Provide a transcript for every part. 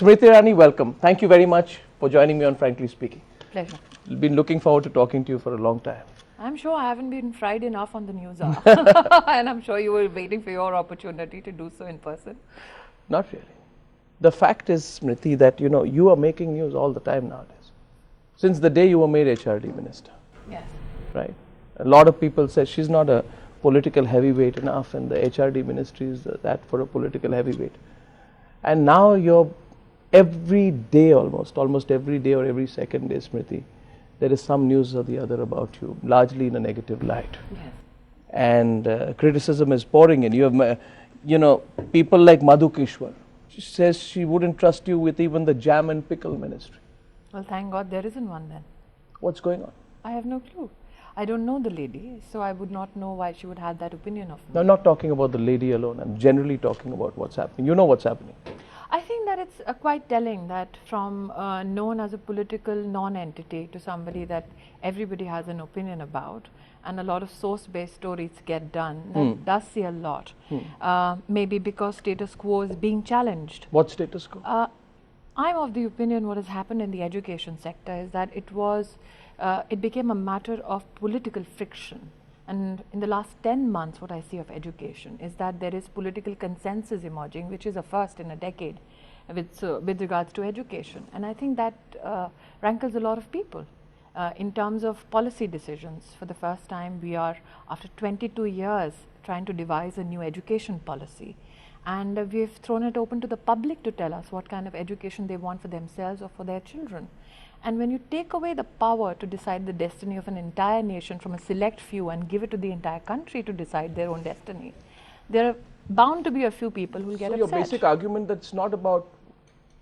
Smriti Irani, welcome. Thank you very much for joining me on Frankly Speaking. Pleasure. I've been looking forward to talking to you for a long time. I'm sure I haven't been fried enough on the news hour. And I'm sure you were waiting for your opportunity to do so in person. Not really. The fact is, Smriti, that you are making news all the time nowadays. Since the day you were made HRD Minister. Yes. Right? A lot of people say she's not a political heavyweight enough, and the HRD ministry is that for a political heavyweight. And now you're every day almost every day or every second day, Smriti, there is some news or the other about you, largely in a negative light. Yes. And criticism is pouring in. You have, people like Madhu Kishwar. She says she wouldn't trust you with even the jam and pickle ministry. Well, thank God there isn't one then. What's going on? I have no clue. I don't know the lady, so I would not know why she would have that opinion of me. No, I'm not talking about the lady alone. I'm generally talking about what's happening. You know what's happening. I think that it's quite telling that from known as a political non-entity to somebody that everybody has an opinion about, and a lot of source-based stories get done, that does see a lot. Maybe because status quo is being challenged. What status quo? I'm of the opinion what has happened in the education sector is that it became a matter of political friction. And in the last 10 months, what I see of education is that there is political consensus emerging, which is a first in a decade with regards to education. And I think that rankles a lot of people. In terms of policy decisions, for the first time, we are, after 22 years, trying to devise a new education policy. And we've thrown it open to the public to tell us what kind of education they want for themselves or for their children. And when you take away the power to decide the destiny of an entire nation from a select few and give it to the entire country to decide their own destiny, there are bound to be a few people who will get upset. So your basic argument that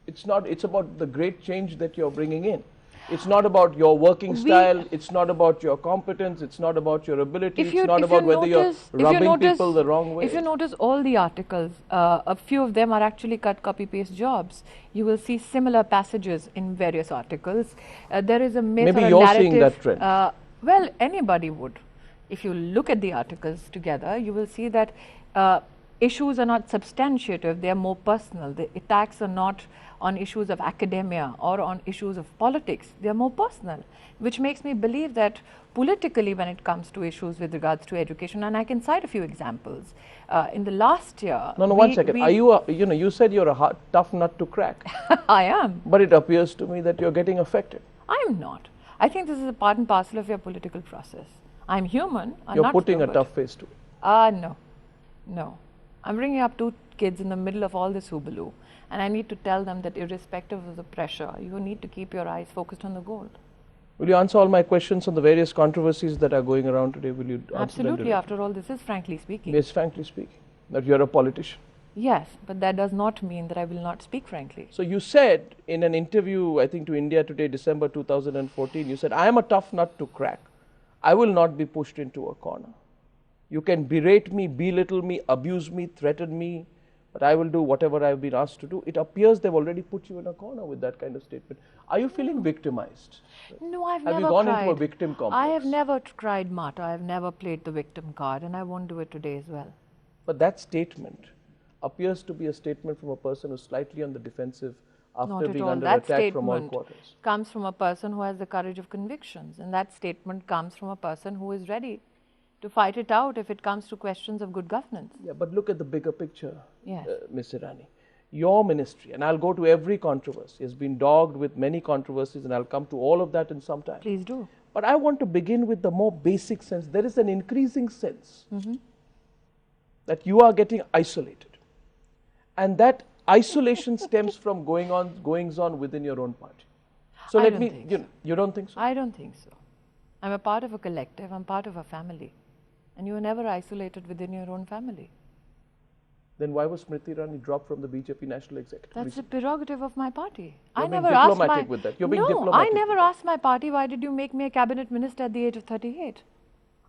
it's about the great change that you're bringing in. It's not about your working style, it's not about your competence, it's not about your ability, it's not about whether you're rubbing people the wrong way. If you notice all the articles, a few of them are actually cut copy-paste jobs. You will see similar passages in various articles. There is a myth Maybe or a you're narrative. seeing that trend. Well, anybody would. If you look at the articles together, you will see that issues are not substantive, they are more personal. The attacks are not on issues of academia or on issues of politics, they are more personal, which makes me believe that politically when it comes to issues with regards to education, and I can cite a few examples. In the last year... No, one second. Are you, you said you're a tough nut to crack. I am. But it appears to me that you're getting affected. I am not. I think this is a part and parcel of your political process. I'm human. You're putting a tough face to it. No. I'm bringing up two kids in the middle of all this hoobaloo, and I need to tell them that irrespective of the pressure, you need to keep your eyes focused on the goal. Will you answer all my questions on the various controversies that are going around today? Will you answer Absolutely. them? After all, this is Frankly Speaking. Yes, frankly speaking. That you're a politician. Yes, but that does not mean that I will not speak frankly. So you said in an interview, I think to India Today, December 2014, you said, I am a tough nut to crack. I will not be pushed into a corner. You can berate me, belittle me, abuse me, threaten me, but I will do whatever I've been asked to do. It appears they've already put you in a corner with that kind of statement. Are you feeling victimized? No, I've never cried. Have you gone into a victim complex? I have never cried martyr. I've never played the victim card, and I won't do it today as well. But that statement appears to be a statement from a person who's slightly on the defensive after being under attack from all quarters. That statement comes from a person who has the courage of convictions, and that statement comes from a person who is ready to fight it out if it comes to questions of good governance. Yeah, but look at the bigger picture, yes. Ms. Irani. Your ministry, and I'll go to every controversy, has been dogged with many controversies, and I'll come to all of that in some time. Please do. But I want to begin with the more basic sense. There is an increasing sense that you are getting isolated. And that isolation stems from goings on within your own party. So let me, you don't think so? I don't think so. I'm a part of a collective, I'm part of a family. And you are never isolated within your own family. Then why was Smriti Irani dropped from the BJP National Executive? That's the prerogative of my party. You're being diplomatic with that. You're being diplomatic. I never asked my party, why did you make me a cabinet minister at the age of 38?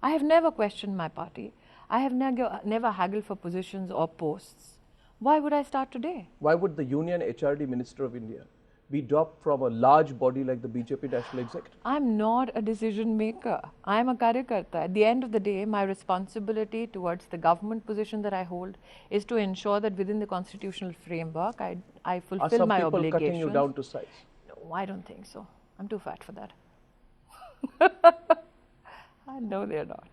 I have never questioned my party. I have never haggled for positions or posts. Why would I start today? Why would the Union HRD Minister of India be dropped from a large body like the BJP National Executive? I'm not a decision maker. I'm a karyakarta. At the end of the day, my responsibility towards the government position that I hold is to ensure that within the constitutional framework, I fulfill my obligations. Are some people cutting you down to size? No, I don't think so. I'm too fat for that. I know they're not.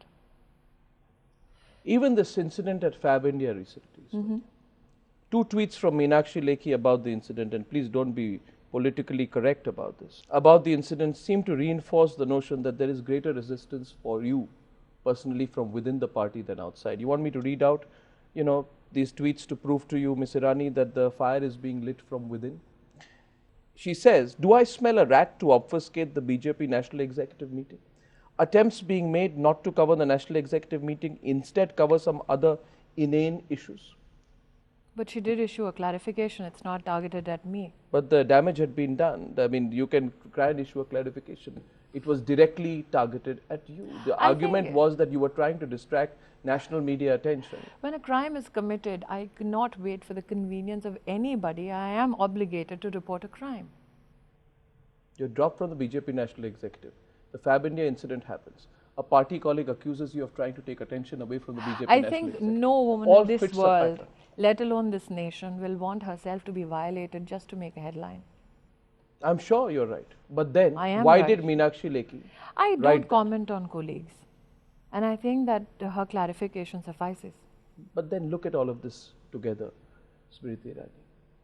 Even this incident at Fabindia recently. Two tweets from Meenakshi Lekhi about the incident, and please don't be politically correct about this. About the incident seem to reinforce the notion that there is greater resistance for you personally from within the party than outside. You want me to read out, these tweets to prove to you, Ms. Irani, that the fire is being lit from within? She says, do I smell a rat to obfuscate the BJP National Executive meeting? Attempts being made not to cover the National Executive meeting, instead cover some other inane issues. But she did issue a clarification. It's not targeted at me. But the damage had been done. I mean, you can try and issue a clarification. It was directly targeted at you. The argument was that you were trying to distract national media attention. When a crime is committed, I cannot wait for the convenience of anybody. I am obligated to report a crime. You're dropped from the BJP National Executive. The Fabindia incident happens. A party colleague accuses you of trying to take attention away from the BJP National Executive. I think no woman in this world, let alone this nation, will want herself to be violated just to make a headline. I'm sure you're right. But then, why did Meenakshi Lekhi? I don't comment on colleagues. And I think that her clarification suffices. But then look at all of this together, Smriti Irani.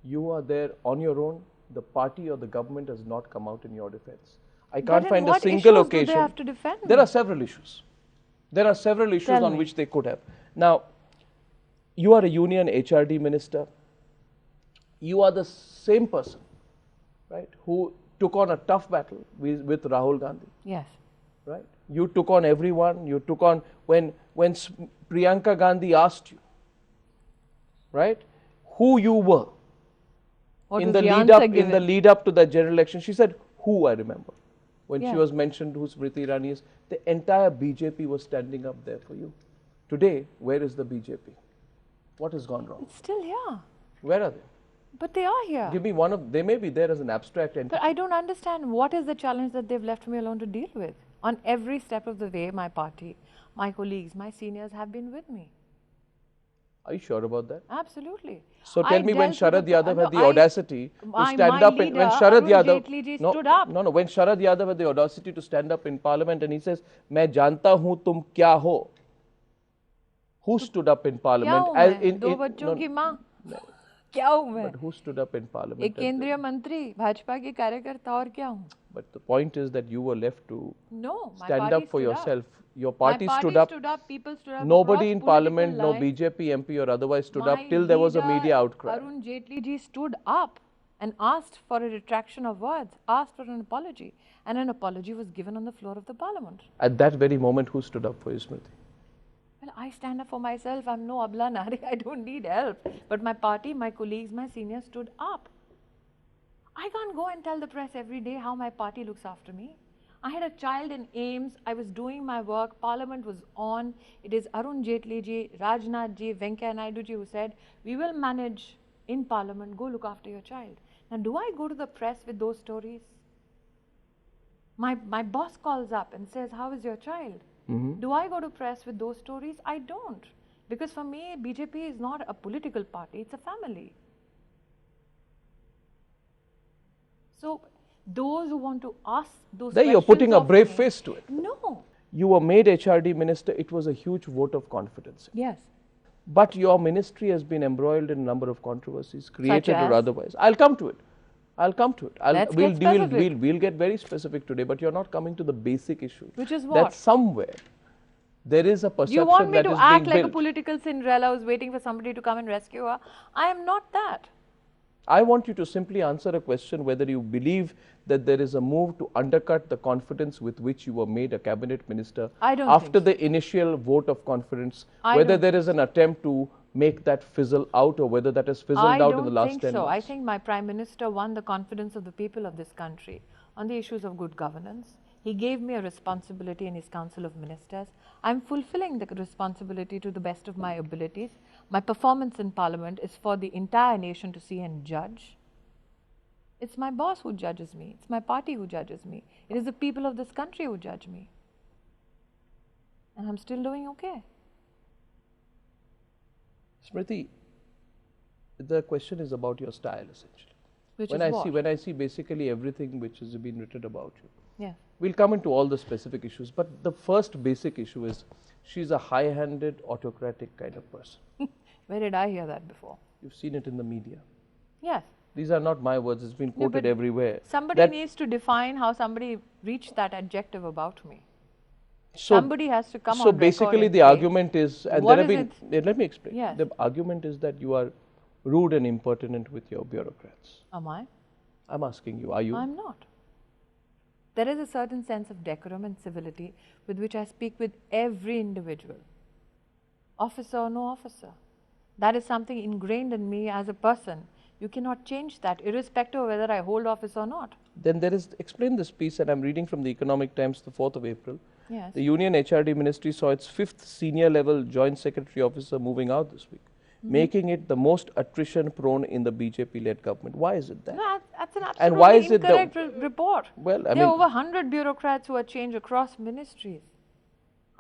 You are there on your own. The party or the government has not come out in your defense. I can't find a single occasion. Do they have to defend me? There are several issues. There are several issues on which they could have. Now, you are a union HRD minister. You are the same person, right, who took on a tough battle with Rahul Gandhi. Yes. Right? You took on everyone. You took on when Priyanka Gandhi asked you, right, who you were in the lead up to the general election. She said, who, I remember. When she was mentioned who Smriti Irani is, the entire BJP was standing up there for you. Today, where is the BJP? What has gone wrong? It's still here. Where are they? But they are here. Give me one of, they may be there as an abstract entity. But I don't understand what is the challenge that they've left me alone to deal with. On every step of the way, my party, my colleagues, my seniors have been with me. Are you sure about that? Absolutely. So tell me, when Sharad Yadav had the audacity to stand up, when Sharad Yadav, when Sharad Yadav had the audacity to stand up in Parliament and he says, "Main janta hu tum kya ho." Who stood up in Parliament? दो बच्चों की माँ. क्या हूँ मैं? But who stood up in Parliament? एक केंद्रीय मंत्री, भाजपा के कार्यकर्ता और क्या हूँ? But the point is that you were left to stand up for yourself. Your party stood up. People stood up. Nobody in Parliament, no BJP MP or otherwise stood up till there was a media outcry. Arun Jaitley ji stood up and asked for a retraction of words, asked for an apology, and an apology was given on the floor of the Parliament. At that very moment, who stood up for you, Smriti? Well, I stand up for myself. I'm no abla nari. I don't need help. But my party, my colleagues, my seniors stood up. I can't go and tell the press every day how my party looks after me. I had a child in AIMS. I was doing my work. Parliament was on. It is Arun Jaitley ji, Rajnath ji, Venkaiah Naidu ji who said, we will manage in Parliament. Go look after your child. Now, do I go to the press with those stories? My boss calls up and says, how is your child? Do I go to press with those stories? I don't. Because for me, BJP is not a political party. It's a family. So, those who want to ask those questions. There you're putting a brave face to it. No. You were made HRD minister. It was a huge vote of confidence. Yes. But your ministry has been embroiled in a number of controversies, created or otherwise. I'll come to it. We'll get very specific today, but you're not coming to the basic issue. Which is what? That somewhere there is a perception you want me that to is act being like built. a political Cinderella who's waiting for somebody to come and rescue her? I am not that. I want you to simply answer a question whether you believe that there is a move to undercut the confidence with which you were made a cabinet minister after the initial vote of confidence, whether there is an attempt to make that fizzle out or whether that has fizzled out in the last 10 months. I think my Prime Minister won the confidence of the people of this country on the issues of good governance. He gave me a responsibility in his Council of Ministers. I'm fulfilling the responsibility to the best of my abilities. My performance in Parliament is for the entire nation to see and judge. It's my boss who judges me. It's my party who judges me. It is the people of this country who judge me. And I'm still doing okay. Smriti, the question is about your style essentially. Which when is I what? see when I see basically everything which has been written about you. Yes. We'll come into all the specific issues, but the first basic issue is she's a high-handed, autocratic kind of person. Where did I hear that before? You've seen it in the media. Yes. These are not my words, it's been No, quoted but everywhere. Somebody needs to define how somebody reached that adjective about me. So, Somebody has to come on so record basically and the say, argument is, and what there have is been, let me explain. Yes. The argument is that you are rude and impertinent with your bureaucrats. Am I? I'm asking you, are you? I'm not. There is a certain sense of decorum and civility with which I speak with every individual, officer or no officer. That is something ingrained in me as a person. You cannot change that, irrespective of whether I hold office or not. Then there is, explain this piece, and I'm reading from the Economic Times, the 4th of April. Yes. The Union HRD Ministry saw its 5th senior level Joint Secretary officer moving out this week, making it the most attrition prone in the BJP-led government. Why is it that? No, that's an And why is absolutely it incorrect report. Well, I there are mean, over 100 bureaucrats who are changed across ministries.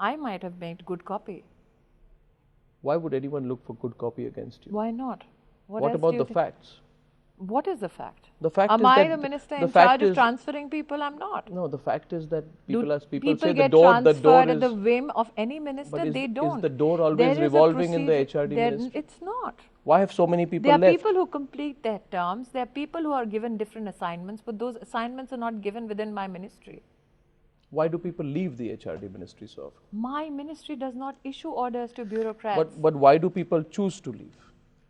I might have made good copy. why would anyone look for good copy against you? Why not? What else about do the you think? facts? What is the fact? The fact Am is I that the minister the in fact charge of is- transferring people? I'm not. No, the fact is that people People say get the door transferred at is. the whim of any minister. But They don't. is the door always There is a revolving in the procedure. HRD ministry? It's not. Why have so many people There are left? people who complete their terms. There are people who are given different assignments, but those assignments are not given within my ministry. Why do people leave the HRD ministry so often? My ministry does not issue orders to bureaucrats. But why do people choose to leave?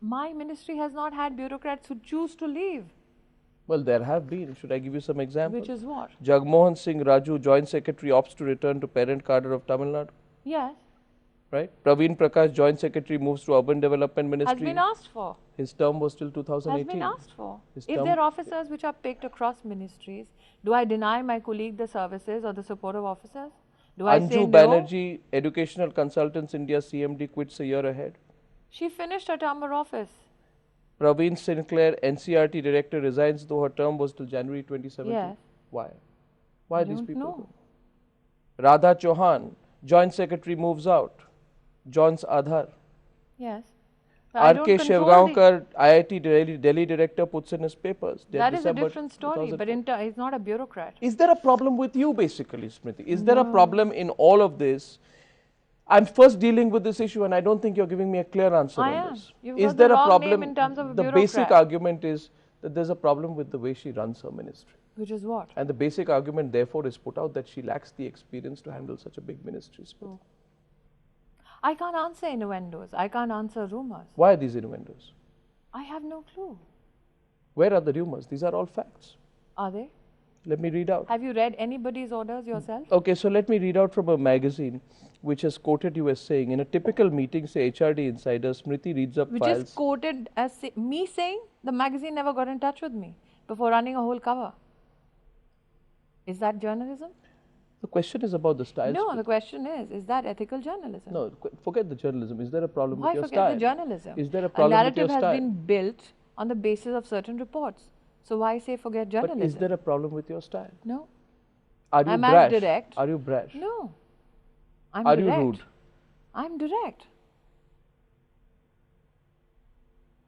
My ministry has not had bureaucrats who choose to leave. Well, there have been. Should I give you some examples? Which is what? Jagmohan Singh Raju, Joint Secretary, opts to return to parent cadre of Tamil Nadu. Yes. Right? Praveen Prakash, Joint Secretary, moves to Urban Development Ministry. Has been asked for. His term was till Has 2018. been asked for. His If term- there are officers which are picked across ministries, do I deny my colleague the services or the support of officers? Do I say Anju no? Banerjee, Educational Consultants India CMD, quits a year ahead. She finished her term of office. Praveen Sinclair, NCRT Director, resigns though her term was till January 2017. Yes. Why? Why I these don't people know. go? Radha Chauhan, Joint Secretary, moves out. John's Aadhar. Yes. But I don't R.K. control Shivgaonkar, IIT Delhi Director, puts in his papers. That is a December different story, but 2004. he's not a bureaucrat. Is there a problem with you basically, Smriti? Is there a problem in all of this? I'm first dealing with this issue and I don't think you're giving me a clear answer I on am. this. You've Is got there the a wrong problem? name in terms of a the bureaucrat. basic argument is that there's a problem with the way she runs her ministry. Which is what? And the basic argument therefore is put out that she lacks the experience to handle such a big ministry. Oh. I can't answer innuendos. I can't answer rumors. Why are these innuendos? I have no clue. Where are the rumors? These are all facts. Are they? Let me read out. Have you read anybody's orders yourself? Okay, so let me read out from a magazine which has quoted you as saying, in a typical meeting, say HRD Insider, Smriti reads up Which files. is quoted as me saying the magazine never got in touch with me before running a whole cover. Is that journalism? The question is about the style. No, Smriti. the question is that ethical journalism? No, forget the journalism. Is there a problem Why with your forget style? the journalism? Is there a problem with your narrative has style? been built on the basis of certain reports. So why say forget journalism? But is there a problem with your style? No. Are you I'm brash? as direct. Are you brash? No. I'm Are direct. you rude? I'm direct.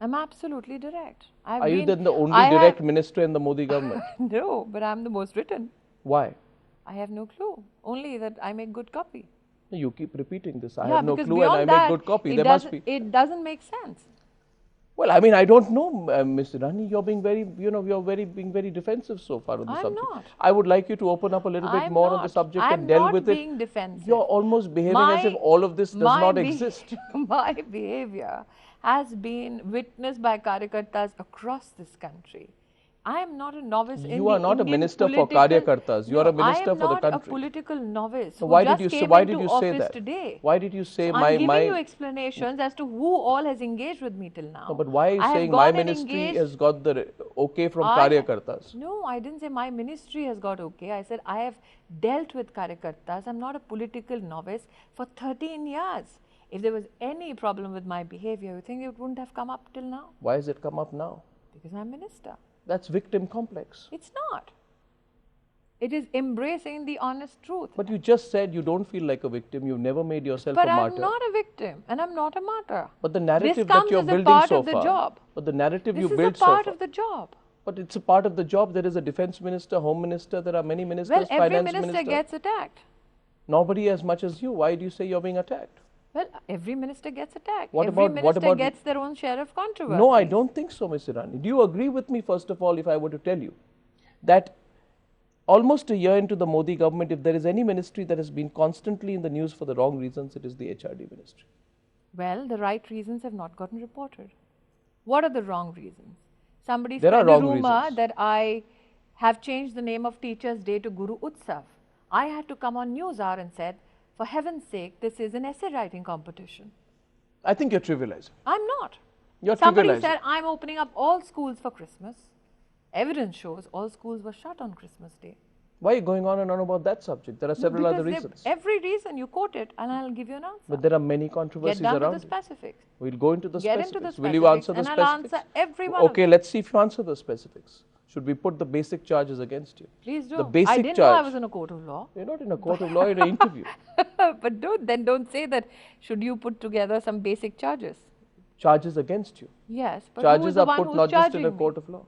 I'm absolutely direct. Are you then the only direct minister in the Modi government? No, but I'm the most written. Why? I have no clue. Only that I make good copy. You keep repeating this. I Yeah, have no because clue and I beyond make that, good copy. it There must be. It doesn't make sense. Well, I mean, I don't know, Ms. Irani. You're being very, being very defensive so far on the I'm subject. not. I would like you to open up a little bit more on the subject and delve with it. I'm not being defensive. You're almost behaving as if all of this does not exist. My behavior has been witnessed by Karyakartas across this country. I am not a novice in You are not a Indian minister for political- Karyakartas. You are a minister for the I am not a country. political novice So who why just did you came why into did you say office that? today. Why did you say I'm giving you explanations as to who all has engaged with me till now. No, but why are you I have saying my gone and ministry engaged- has got the okay from I- Karyakartas? No, I didn't say my ministry has got okay. I said I have dealt with Karyakartas. I'm not a political novice for 13 years. If there was any problem with my behavior, you think it wouldn't have come up till now? Why has it come up now? Because I'm minister. That's victim complex. It's not. It is embracing the honest truth. But you just said you don't feel like a victim. You've never made yourself But a martyr. I'm not a victim and I'm not a martyr. But the narrative This comes that you're as a building part so of the far. job. But the narrative you This build is a so part far. of the job. But it's a part of the job. There is a defense minister, home minister. There are many ministers, Well, every finance minister gets attacked. Nobody as much as you. Why do you say you're being attacked? Well, every minister gets attacked. What Every about- minister gets their own share of controversy. No, I don't think so, Ms. Irani. Do you agree with me, first of all, if I were to tell you that almost a year into the Modi government, if there is any ministry that has been constantly in the news for the wrong reasons, it is the HRD ministry. Well, the right reasons have not gotten reported. What are the wrong reasons? Somebody There are spread a wrong rumor reasons. that I have changed the name of Teachers' Day to Guru Utsav. I had to come on NewsHour and said, for heaven's sake, this is an essay writing competition. I think you're trivializing. I'm not. You're Somebody trivializing. said, I'm opening up all schools for Christmas. Evidence shows all schools were shut on Christmas Day. Why are you going on and on about that subject? There are several other reasons. Every reason you quote it and I'll give you an answer. But there are many controversies Get down around to the it. specifics. We'll go into the Get specifics. into the specifics. Will you answer the and specifics? I'll answer every one Okay, of them. let's see if you answer the specifics. Should we put the basic charges against you? Please do. The basic I didn't charge. know I was in a court of law. You're not in a court of law, you're in an interview. But don't say that. Should you put together some basic charges? Charges against you. Yes, but who's Charges the are one put who's not just charging in a me? court of law.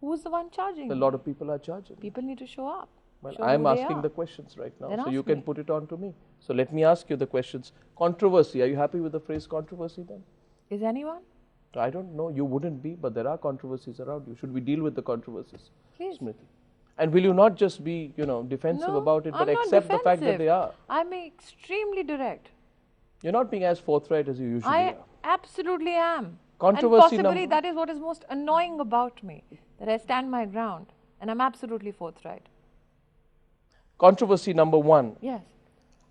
Who's the one charging A me? lot of people are charging. People need to show up. Well, Show I'm who they asking are. the questions right now, Then so ask you can me. put it on to me. So let me ask you the questions. Controversy, are you happy with the phrase controversy then? Is anyone? I don't know, you wouldn't be, but there are controversies around you. Should we deal with the controversies, Please. Smriti? And will you not just be, defensive No, about it, but I'm not accept the fact that defensive. they are? I'm extremely direct. You're not being as forthright as you usually I are. absolutely am. Controversy and possibly number- that is what is most annoying about me, that I stand my ground and I'm absolutely forthright. Controversy number one. Yes.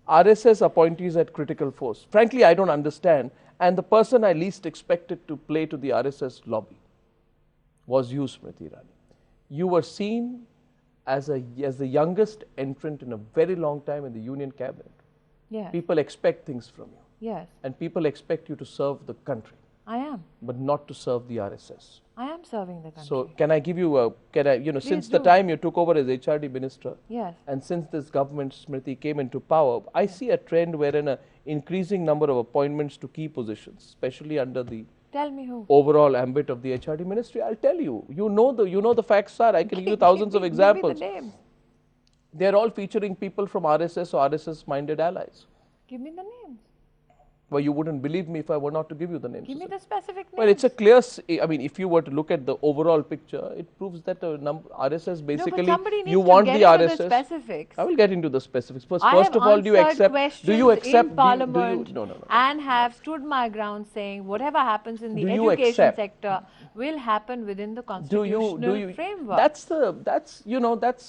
RSS appointees at critical force. Frankly, I don't understand. And the person I least expected to play to the RSS lobby was you, Smriti Irani. You were seen as the youngest entrant in a very long time in the Union Cabinet. Yes. People expect things from you. Yes. And people expect you to serve the country, I am. but not to serve the RSS. I am serving the country. So can I give you since the do. time you took over as HRD Minister, Yes. and since this government, Smriti, came into power, I see a trend wherein an increasing number of appointments to key positions, especially under the Tell me who. overall ambit of the HRD ministry. I'll tell you. You know the facts, sir. I can give you thousands of examples. Give me the names. They're all featuring people from RSS or RSS-minded allies. Give me the names. Well, you wouldn't believe me if I were not to give you the names. Give me is it? the specific names. Well, it's a clear, if you were to look at the overall picture, it proves that RSS basically, no, but somebody needs you to want get the into RSS. the specifics. I will get into the specifics. First I of have all, do you answered accept? questions Do you accept? in Parliament no. and have stood my ground saying whatever happens in the Do you education accept? sector will happen within the Do constitutional you? framework. That's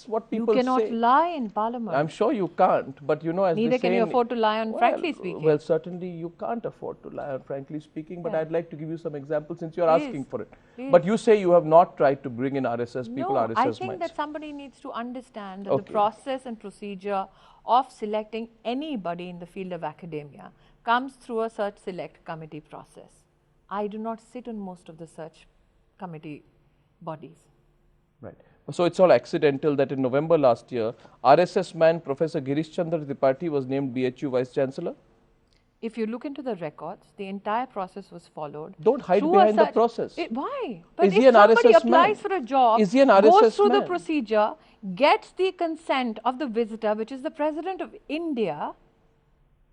what you people cannot say. lie in Parliament. I'm sure you can't, but as Neither they can say you in- afford to lie on well, frankly speaking. Well, certainly you can't afford to lie on frankly speaking, but Yeah. I'd like to give you some examples since you're Please, asking for it. please. But you say you have not tried to bring in RSS people, No, RSS I think minds. that somebody needs to understand that Okay. the process and procedure of selecting anybody in the field of academia comes through a search select committee process. I do not sit on most of the search committee bodies. Right. So it's all accidental that in November last year, RSS man Professor Girish Chandra Tripathi was named BHU Vice Chancellor. If you look into the records, the entire process was followed. Don't hide through behind a the search- process. Why? But Is if he an somebody RSS applies man? for a job, Is he an goes RSS through the man? procedure, gets the consent of the visitor, which is the President of India,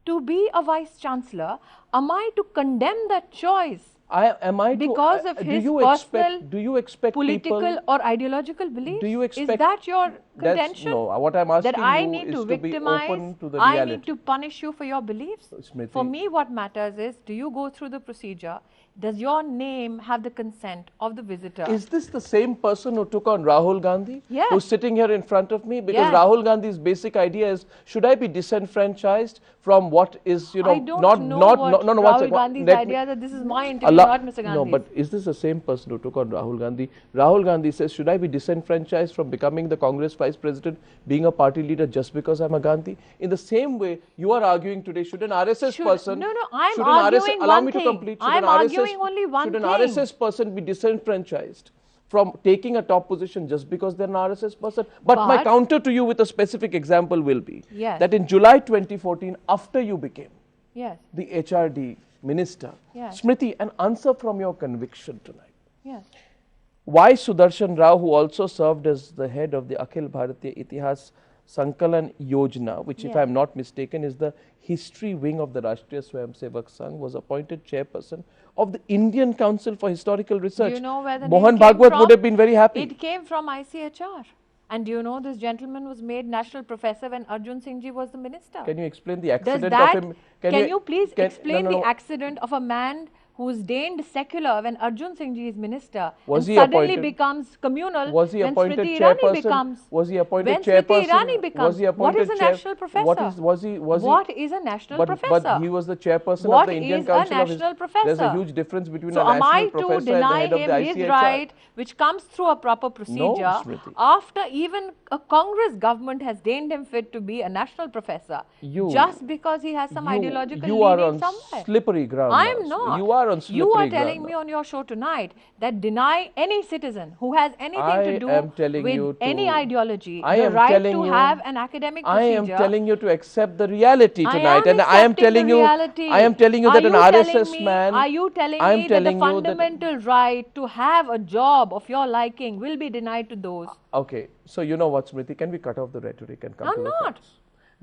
to be a Vice Chancellor, am I to condemn that choice? Because of his personal, do you expect political people, or ideological beliefs? Do you expect Is that your contention? No, what I'm asking that I you need is to to be victimize, open to the I reality. need to punish you for your beliefs? Smriti. For me, what matters is, do you go through the procedure? Does your name have the consent of the visitor? Is this the same person who took on Rahul Gandhi? Yes. Who's sitting here in front of me? Because Yes. Rahul Gandhi's basic idea is, should I be disenfranchised from what is, I don't know not, what no, Rahul Gandhi's idea that this is my interview, not Mr. Gandhi's. No, but is this the same person who took on Rahul Gandhi? Rahul Gandhi says, should I be disenfranchised from becoming the Congress Vice President, being a party leader just because I'm a Gandhi? In the same way, you are arguing today, should an RSS person... No, I'm should an arguing RSS, allow one me thing. to complete. I'm arguing only one Should an thing. RSS person be disenfranchised from taking a top position just because they're an RSS person. But my counter to you with a specific example will be that in July 2014, after you became the HRD Minister, Smriti, an answer from your conviction tonight. Why Sudarshan Rao, who also served as the head of the Akhil Bharatiya Itihas Sankalan Yojana, which if I am not mistaken is the history wing of the Rashtriya Swayamsevak Sangh, was appointed chairperson of the Indian Council for Historical Research. Do you know where the Mohan name came Bhagwat from? would have been very happy. It came from ICHR. And do you know this gentleman was made national professor when Arjun Singh ji was the minister? Can you explain the accident of him? Can you please explain the accident of a man who is deigned secular when Arjun Singh ji is minister was and he suddenly appointed, becomes communal was he when appointed Smriti chairperson? Irani becomes, was he appointed when chairperson? Smriti Irani becomes, was he appointed what is a national professor? What is a national professor? But he was the chairperson of the Indian Council. What is a national professor? There's a huge difference between so a national professor to deny and the head of the him ICHR. his right, which comes through a proper procedure, Smriti. after even a Congress government has deigned him fit to be a national professor, just because he has some ideological leaning somewhere. You are on slippery ground. I am not. You are on slippery ground. You are telling me on your show tonight that deny any citizen who has anything to do with any ideology the right to have an academic procedure. I am telling you to accept the reality tonight, and I am telling you that an RSS man. Are you telling me that the fundamental right to have a job of your liking will be denied to those? Okay, so you know what, Smriti? Can we cut off the rhetoric and come to the facts?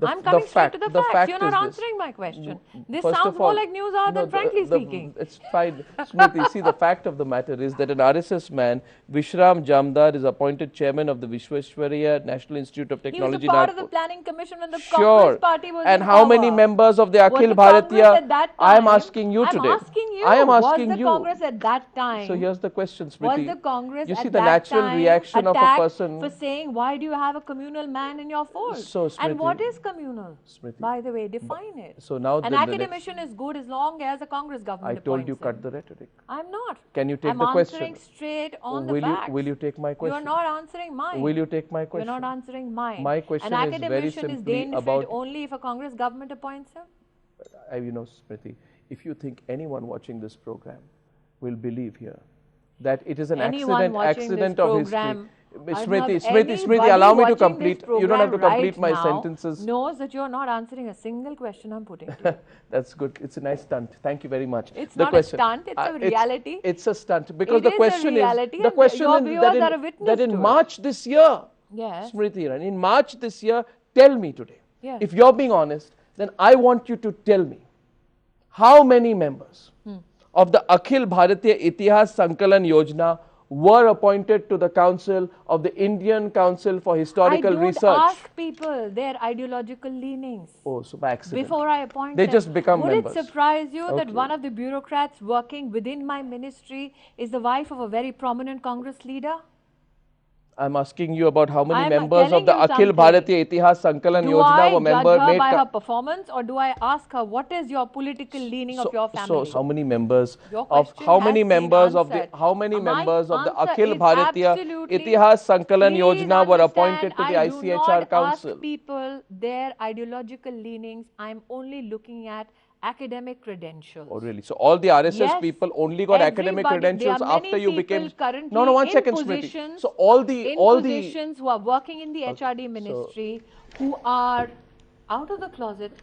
I'm coming straight to the facts. You're not answering my question. This sounds more like news than frankly speaking. It's fine. Smriti, see, the fact of the matter is that an RSS man, Vishram Jamdar, is appointed chairman of the Vishweshwaraya National Institute of Technology. He was a part of the planning commission when the Congress party was and how many members of the Akhil Bharatiya? I am asking you today. I am asking you. Was the Congress at that time? So here's the question, Smriti. Was the Congress you see at the that natural time reaction of a person for saying, why do you have a communal man in your fold? So, Smriti, and what is communal? Smriti, by the way, define it. So now an academician is good as long as a Congress government I told you cut the rhetoric. I'm not. Can you take the question? I'm answering straight on the facts. Will you take my question? You're not answering mine. Will you take my question? You're not answering mine. My question is very simply about... An academician is deigned only if a Congress government appoints him? You know, Smriti, if you think anyone watching this program will believe here that it is an accident of history. Smriti, allow me to complete. You don't have to complete my sentences. Knows that you're not answering a single question I'm putting to you. That's good. It's a nice stunt. Thank you very much. It's not a stunt. It's a reality. It's a stunt because the question is that in March this year, Smriti Irani, in March this year, tell me today. If you're being honest, then I want you to tell me how many members of the Akhil Bharatiya Itihas Sankalan Yojana were appointed to the council of the Indian Council for Historical Research. I don't ask people their ideological leanings. Oh, so by accident. Before I appoint them. They just become members. Would it surprise you that one of the bureaucrats working within my ministry is the wife of a very prominent Congress leader? I'm asking you about how many members of the Akhil Bharatiya Itihas Sankalan Yojana were members. Do I judge her by her performance, or do I ask her what is your political leaning of your family? So how many members of the Akhil Bharatiya Itihas Sankalan Yojana were appointed to the ICHR Council? I do not ask people their ideological leanings. I'm only looking at academic credentials. Oh, really? So all the RSS people only got academic credentials after you became... No, 1 second, Smriti. So all the positions who are working in the HRD ministry, who are out of the closet,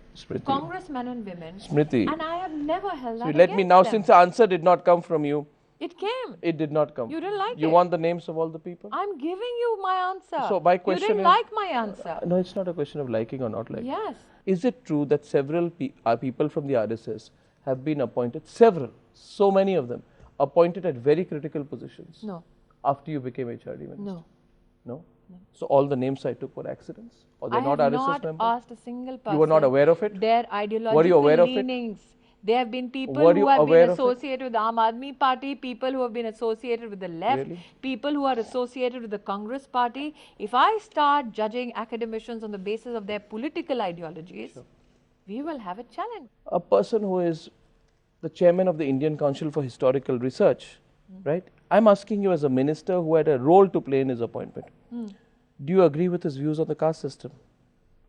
congressmen and women, Smriti, and I have never held that let me now, since the answer did not come from you, it came. It did not come. You didn't like it. You want the names of all the people? I'm giving you my answer. So my question you didn't like my answer. No, it's not a question of liking or not liking. Yes. Is it true that several people from the RSS have been appointed, so many of them, appointed at very critical positions? No. After you became HRD Minister? No. No? So all the names I took were accidents? Or they're not RSS members? I have not asked a single person. You were not aware of it? Their ideological were you aware leanings. Of it? There have been people who have been associated with the Aam Aadmi Party, people who have been associated with the left, people who are associated with the Congress Party. If I start judging academicians on the basis of their political ideologies, we will have a challenge. A person who is the chairman of the Indian Council for Historical Research, right? I'm asking you as a minister who had a role to play in his appointment. Do you agree with his views on the caste system?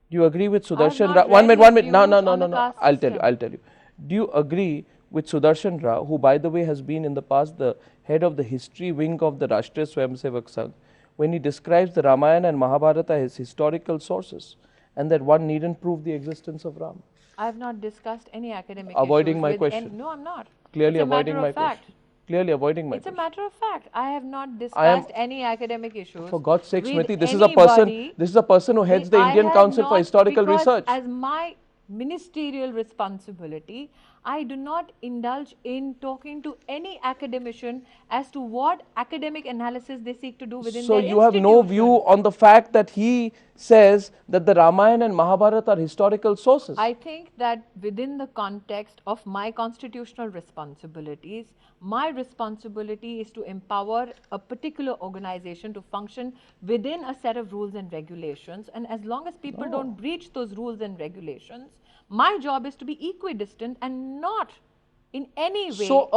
Do you agree with Sudarshan Rao? 1 minute. No. I'll tell you. Do you agree with Sudarshan Rao, who by the way has been in the past the head of the history wing of the Rashtriya Swayamsevak Sangh, when he describes the Ramayana and Mahabharata as historical sources and that one needn't prove the existence of Ram. I have not discussed any academic Avoiding issues my with question. no, I'm not. Clearly It's a avoiding matter my of fact. question. Clearly avoiding my It's a question. matter of fact. I have not discussed any academic issues. For God's sake, with Smriti, this anybody. is a person who heads the I Indian have Council for not, Historical because Research. as my ministerial responsibility, I do not indulge in talking to any academician as to what academic analysis they seek to do within So their you have no view on the fact that he says that the Ramayana and Mahabharata are historical sources. I think that within the context of my constitutional responsibilities, my responsibility is to empower a particular organization to function within a set of rules and regulations, and as long as people don't breach those rules and regulations, my job is to be equidistant and not in any way. So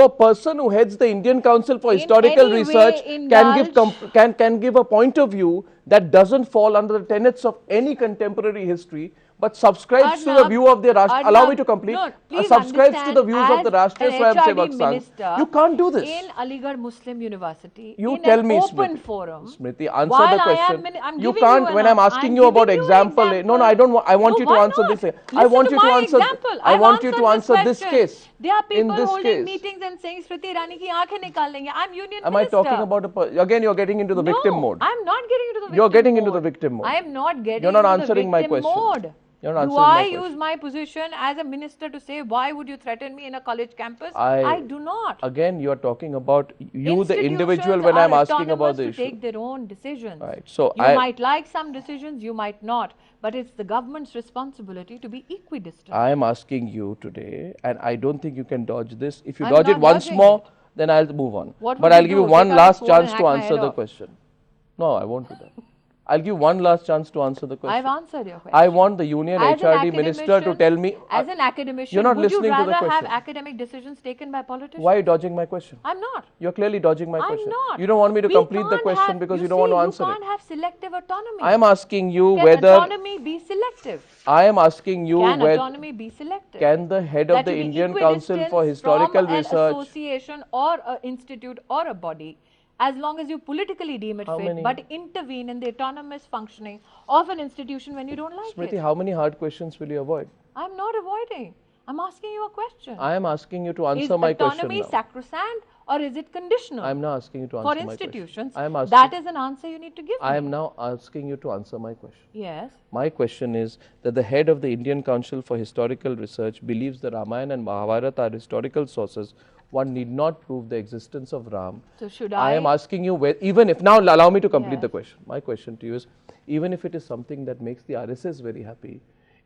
a person who heads the Indian Council for Historical any Research way can give a point of view that doesn't fall under the tenets of any contemporary history, but subscribes to the view of the Rashtriya. Allow me to complete. No, please subscribes to the views of the Rashtriya Swayamsevak Sangh. You can't do this. In Aligarh Muslim University, You in tell an me, open Smriti. forum. Smriti, answer the question. I'm You giving can't. you When I'm asking you about example, no, I don't want. I want you to answer this. I want you to answer. I want you to answer this case. There are people this holding case. meetings and saying Smriti Irani ki aankhein nikal lenge. I'm union Am minister. I talking about again? You're getting into the victim mode. I'm not getting into the victim You're getting mode. into the victim mode. I am not getting You're not into answering the my victim question. mode. You're not Do answering I my question. use my position as a minister to say, why would you threaten me in a college campus? I do not. Again, you're talking about you, the individual, Institutions when I'm are asking about the autonomous to issue. take their own decisions. Right. So you might like some decisions, you might not, but it's the government's responsibility to be equidistant. I am asking you today, and I don't think you can dodge this. If you I'm dodge it not once dodging more, it. then I'll move on. What But would I'll you give you do? one Take out the last phone chance and to hack my answer head the off? question. No, I won't do that. I'll give one last chance to answer the question. I've answered your question. I want the union As an HRD minister to tell me. As an academician, you're not would you listening to the rather have question. academic decisions taken by politicians? Why are you dodging my question? I'm not. You're clearly dodging my I'm question. not. You don't want me to We complete the can't question have- because you don't want to answer You it. can't have selective autonomy. I am asking you Can whether. autonomy be selective? I am asking you Can whether. autonomy be selective? Can the head of That the to be Indian Council for equidistant Historical from an Research. association or an institute or a body, as long as you politically deem it fit, but intervene in the autonomous functioning of an institution when you don't like Smriti, it. how many hard questions will you avoid? I'm not avoiding. I'm asking you a question. I am asking you to answer my question Is autonomy now. sacrosanct or is it conditional? I am now asking you to answer for my question. institutions, I am asking, that is an answer you need to give I me. am now asking you to answer my question. Yes. My question is that the head of the Indian Council for Historical Research believes the Ramayana and Mahabharata are historical sources. One need not prove the existence of Ram. So should I am asking you, even if, now allow me to complete Yes. the question. My question to you is, even if it is something that makes the RSS very happy,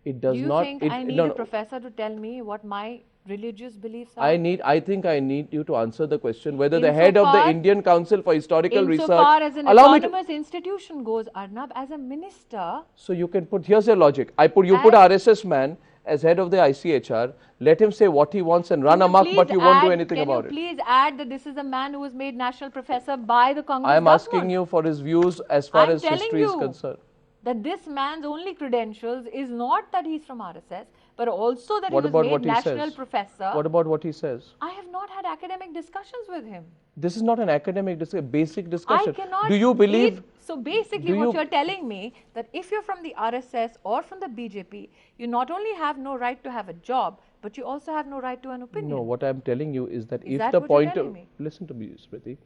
it does Do you not. think I need a professor to tell me what my religious beliefs are? I think I need you to answer the question whether the head of the Indian Council for Historical Research. Insofar as an autonomous institution goes, Arnab, as a minister. So you can put, here's your logic. You put RSS man as head of the ICHR, let him say what he wants and run amok, but you won't do anything about it. Can you please add that this is a man who was made national professor by the Congress I am government? asking you for his views as far as history is concerned. That this man's only credentials is not that he's from RSS, but also that What he about was what made he national says? professor. What about what he says? I have not had academic discussions with him. This is not an academic discussion, basic discussion. I cannot. Do you believe? So basically, what you're telling me that if you're from the RSS or from the BJP, you not only have no right to have a job, but you also have no right to an opinion. No, what I'm telling you is that if that the what you're point telling of me? listen to me, Smriti,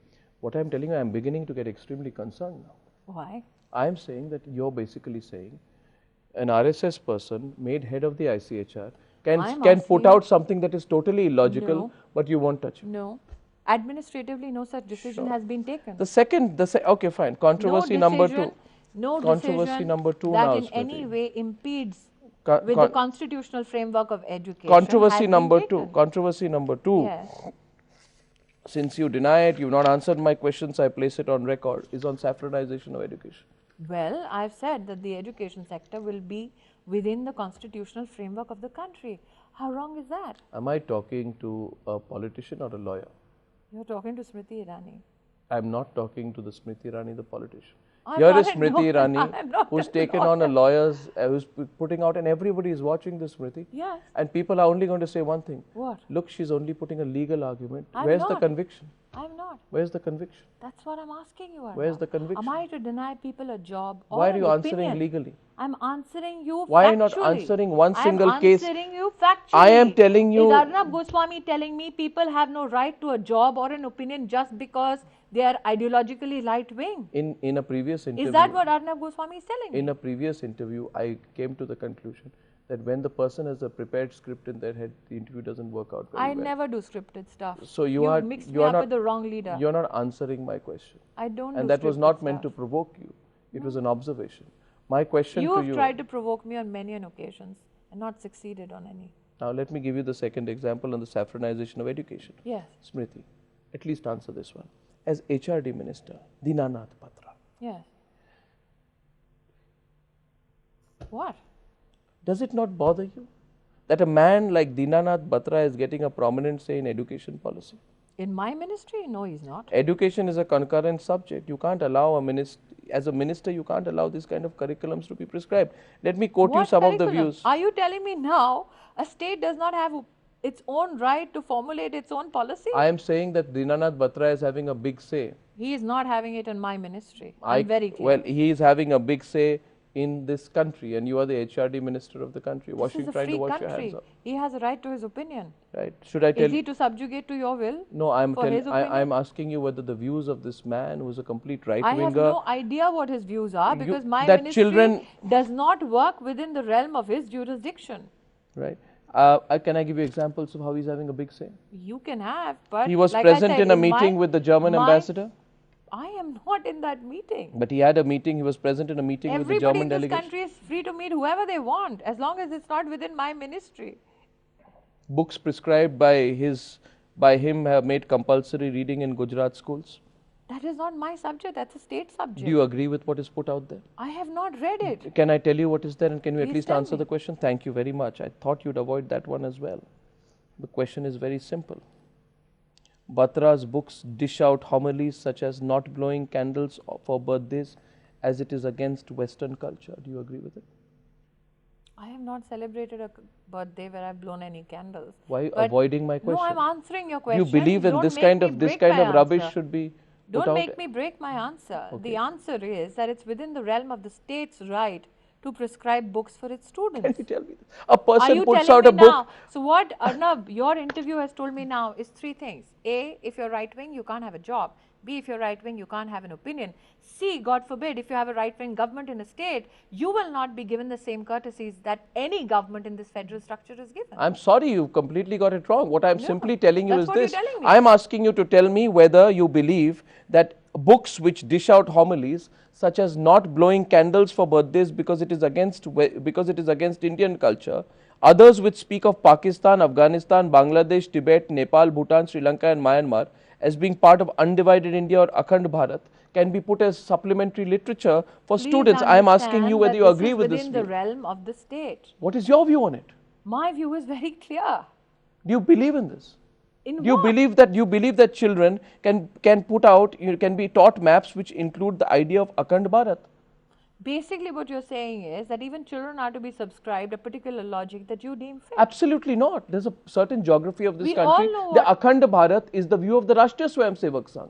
what I'm telling you, I'm beginning to get extremely concerned now. Why? I'm saying that you're basically saying an RSS person made head of the ICHR can put out something that is totally illogical, but you won't touch it. No. Administratively, no such decision has been taken. Okay, fine. Controversy number 2. No Controversy decision number 2 that now, in Smriti. any way impedes with the constitutional framework of education. Controversy number 2. Controversy number 2. Yes. Since you deny it, you've not answered my questions, I place it on record, is on saffronization of education. Well, I've said that the education sector will be within the constitutional framework of the country. How wrong is that? Am I talking to a politician or a lawyer? You're talking to Smriti Irani. I'm not talking to the Smriti Irani, the politician. Here is Smriti Irani, who's taken on a lawyer's, who's putting out, and everybody is watching this, Smriti. Yes. And people are only going to say one thing. What? Look, she's only putting a legal argument. I'm Where's not. the conviction? I'm not. Where's the conviction? That's what I'm asking you, Arnab. Where's the conviction? Am I to deny people a job or Why are an you answering opinion? legally? I'm answering you Why factually. are you not answering one single case? I'm answering you factually. I am telling you. Is Arnab Goswami telling me people have no right to a job or an opinion just because they are ideologically right-wing? In a previous interview. Is that what Arnab Goswami is telling me? In a previous interview, I came to the conclusion that when the person has a prepared script in their head, the interview doesn't work out very well. I never do scripted stuff. So You've mixed me up with the wrong leader. You're not answering my question. I don't And do that was not meant to provoke you. It was an observation. My question to you... You have tried to provoke me on many occasions and not succeeded on any. Now let me give you the second example on the saffronization of education. Yes. Smriti, at least answer this one. As HRD Minister, Dinanath Batra. Yes. What? Does it not bother you that a man like Dinanath Batra is getting a prominent say in education policy? In my ministry? No, he's not. Education is a concurrent subject. You can't allow as a minister, you can't allow this kind of curriculums to be prescribed. Let me quote you some of the views. Are you telling me now a state does not have its own right to formulate its own policy? I am saying that Dinanath Batra is having a big say. He is not having it in my ministry. I'm very clear. Well, he is having a big say in this country, and you are the HRD minister of the country. This is a free country. He has a right to his opinion. Right? Should I tell? Is he to subjugate to your will? No, I'm asking you whether the views of this man, who is a complete right-winger. I have no idea what his views are because my ministry does not work within the realm of his jurisdiction. Right. Can I give you examples of how he's having a big say? You can have, but he was present in a meeting with the German ambassador. I am not in that meeting. But he had a meeting, he was present in a meeting with the German delegation. Everybody in this country is free to meet whoever they want, as long as it's not within my ministry. Books prescribed by him have made compulsory reading in Gujarat schools. That is not my subject, that's a state subject. Do you agree with what is put out there? I have not read it. Can I tell you what is there, and can you at Please least answer the question? Thank you very much. I thought you'd avoid that one as well. The question is very simple. Batra's books dish out homilies such as not blowing candles for birthdays as it is against Western culture. Do you agree with it? I have not celebrated a birthday where I've blown any candles. Why are you avoiding my question? No, I'm answering your question. You believe in this kind of rubbish should be put out? Don't make me break my answer. Okay. The answer is that it's within the realm of the state's right to prescribe books for its students. Can you tell me this? A person puts out a book. Now? So what, Arnab, your interview has told me now is three things. A, if you're right-wing, you can't have a job. B, if you're right-wing, you can't have an opinion. C, God forbid, if you have a right-wing government in a state, you will not be given the same courtesies that any government in this federal structure is given. I'm sorry, you completely got it wrong. What I'm simply telling you is this. I'm asking you to tell me whether you believe that books which dish out homilies, such as not blowing candles for birthdays because it is against Indian culture, others which speak of Pakistan, Afghanistan, Bangladesh, Tibet, Nepal, Bhutan, Sri Lanka and Myanmar as being part of undivided India or Akhand Bharat, can be put as supplementary literature for students. I am asking you whether you agree with this view. Within the realm of the state. What is your view on it? My view is very clear. Do you believe in this? In Do you believe that children can be taught maps which include the idea of Akhand Bharat? Basically what you're saying is that even children are to be subscribed a particular logic that you deem fit. Absolutely not. There's a certain geography of this country. The Akhand Bharat is the view of the Rashtriya Swayamsevak Sangh.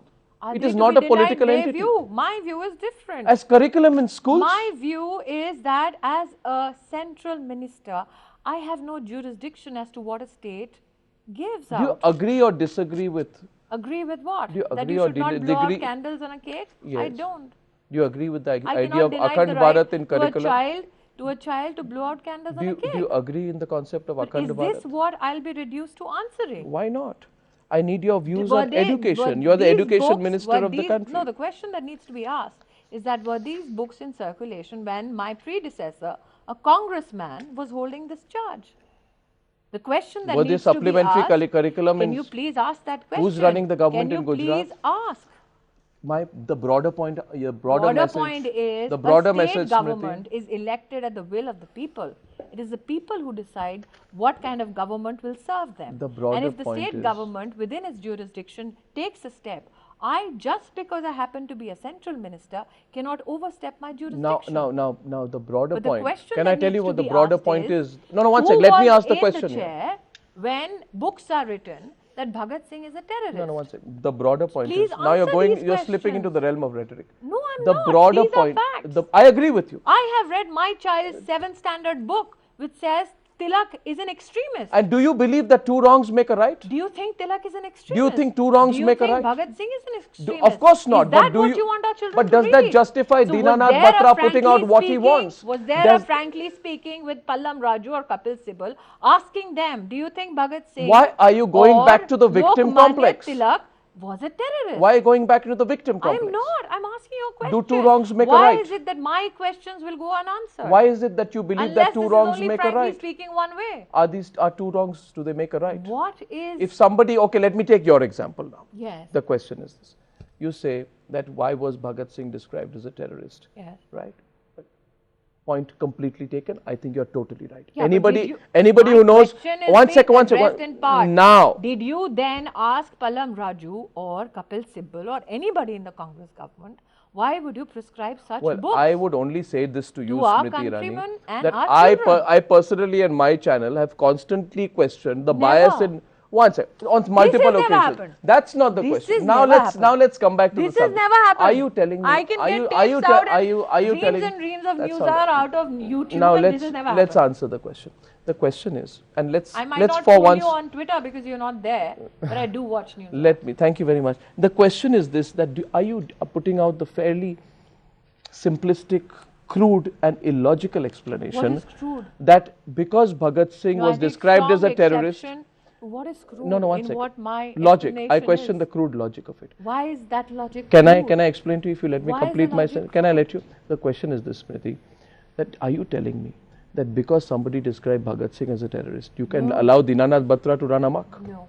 It is not a political entity. My view is different. As curriculum in schools? My view is that as a central minister, I have no jurisdiction as to what a state gives out. Do you agree or disagree with? Agree with what? Do you that agree you should not blow out or candles on a cake? Yes. I don't. Do you agree with the idea of Akhand Bharat in curriculum? To a child to blow out candles on a cake. Do you agree in the concept of Akhand Bharat? Is this what I'll be reduced to answering? Why not? I need your views on education. You are the education minister of the country. No, the question that needs to be asked is that were these books in circulation when my predecessor, a congressman, was holding this charge? The question that needs to be asked, can you please ask that question? Who's running the government in Gujarat? Can you please ask? The broader point, point is a state government is elected at the will of the people. It is the people who decide what kind of government will serve them. And if the state government within its jurisdiction takes a step I, just because I happen to be a central minister, cannot overstep my jurisdiction. Now, the broader But the point. question Can that I tell needs you to what the be broader asked point is, is? No, one who second. Let me was ask the in question the here. chair when books are written that Bhagat Singh is a terrorist? No, one second. The broader point Please is, now answer you're these slipping into questions. the realm of rhetoric. No, I'm The not. broader These point, are facts. I agree with you. I have read my child's 7th standard book which says Tilak is an extremist. And do you believe that two wrongs make a right? Do you think Tilak is an extremist? Do you think two wrongs make a right? Do you think Bhagat Singh is an extremist? Of course not. Is that But what you want our children But to does read? that justify So Dinanath Batra putting out what he wants? Was there a frankly speaking with Pallam Raju or Kapil Sibal asking them, do you think Bhagat Singh Why are you going back to the victim Lokmanya complex? Tilak was a terrorist? Why are you going back into the victim I complex? am not. I am asking you a question. Do two wrongs make a Why right? is it that my questions will go unanswered? Why is it that you believe that two wrongs make a Unless right? this is only frankly speaking one way. Are two wrongs, do they make a right? What is... If somebody, okay, let me take your example now. Yes. The question is this. You say that why was Bhagat Singh described as a terrorist? Yes. Right? Point completely taken. I think you're totally right. Yeah, anybody who knows... One second. Now. Did you then ask Pallam Raju or Kapil Sibal or anybody in the Congress government, why would you prescribe such books? Well, I would only say this to you, our Smriti countrymen Irani, and that our I children. personally and my channel have constantly questioned the bias in... One second, on multiple This has never occasions. happened. That's not the This question. has Now never let's come back to This the has subject. never happened. Are you telling me? I can are get you, tapes are you, out are you reams telling? and reams of That's news all are right. out of YouTube. Now and this has never let's happened. answer the question. The question is, and let's I might let's not for follow once. you on Twitter because you're not there, but I do watch news. Thank you very much. The question is this: that are you putting out the fairly simplistic, crude and illogical explanation What is crude? that because Bhagat Singh was described as a terrorist... What is crude? No, one in second. What my logic. I question is. the crude logic of it. Why is that logic Can crude? I explain to you if you let me Why is complete the my logic sentence? Can I crude? let you? The question is this, Smriti, that are you telling me that because somebody described Bhagat Singh as a terrorist, you can allow Dinanath Batra to run amok? No.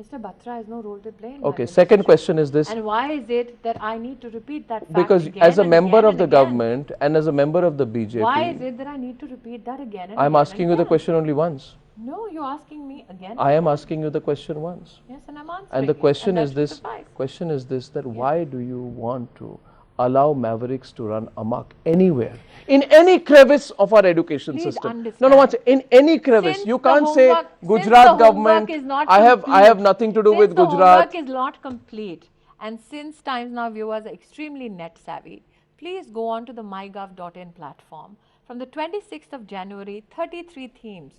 Mr. Batra has no role to play in Okay, that second relationship. question is this. And why is it that I need to repeat that fact Because again as a and member again of and the again? government and as a member of the BJP, Why is it that I need to repeat that again and I am again asking and you the again? question only once. No, you're asking me again. I am asking you the question once. Yes, and I'm answering. And the question it, is this. Question is this: that why do you want to allow mavericks to run amok anywhere, in any crevice of our education Please system? understand. No, in any crevice. Since you the can't say homework- Gujarat since the government. homework is not I have complete, nothing to do since with the Gujarat. homework is not complete, and since Times Now viewers are extremely net savvy, please go on to the mygov.in platform. From the 26th of January, 33 themes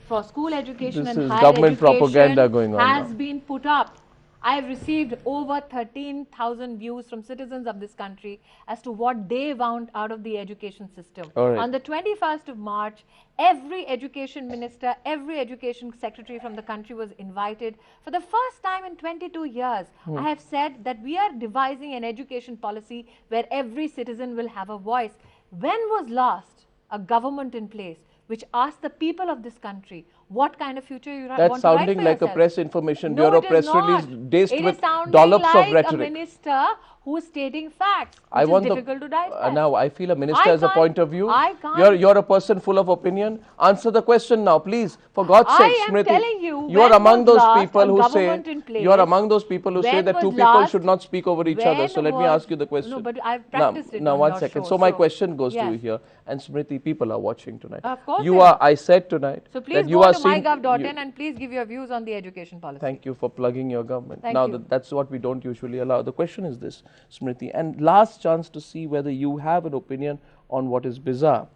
for school education This and is higher government education propaganda going on has now. been put up. I have received over 13,000 views from citizens of this country as to what they want out of the education system. All right. On the 21st of March, every education minister, every education secretary from the country was invited. For the first time in 22 years, I have said that we are devising an education policy where every citizen will have a voice. When was last a government in place which asked the people of this country what kind of future you want to write That's for sounding like a yourself? Press Information No, Bureau it is press not. release daced It is with sounding dollops like of rhetoric. a minister who is stating facts, which I want is difficult to digest. now I feel a minister I has a can't- point of view. I can't- You're a person full of opinion. Answer the question now, please. For God's I sake, am Smriti. telling you, You are when among was those last people a who say government in place? you are among those people who say When that two was people last- should not speak over each other. So let me was- ask you the question. No, but I've practiced it now on one your second. show, So my so- question goes to you Yes. here, and Smriti, people are watching tonight. Of course you they are. are. I said tonight So that please you go are to seeing. mygov.in and please give your views on the education policy. Thank you for plugging your government. Thank Now you. that's what we don't usually allow. The question is this, Smriti, and last chance to see whether you have an opinion on what is bizarre.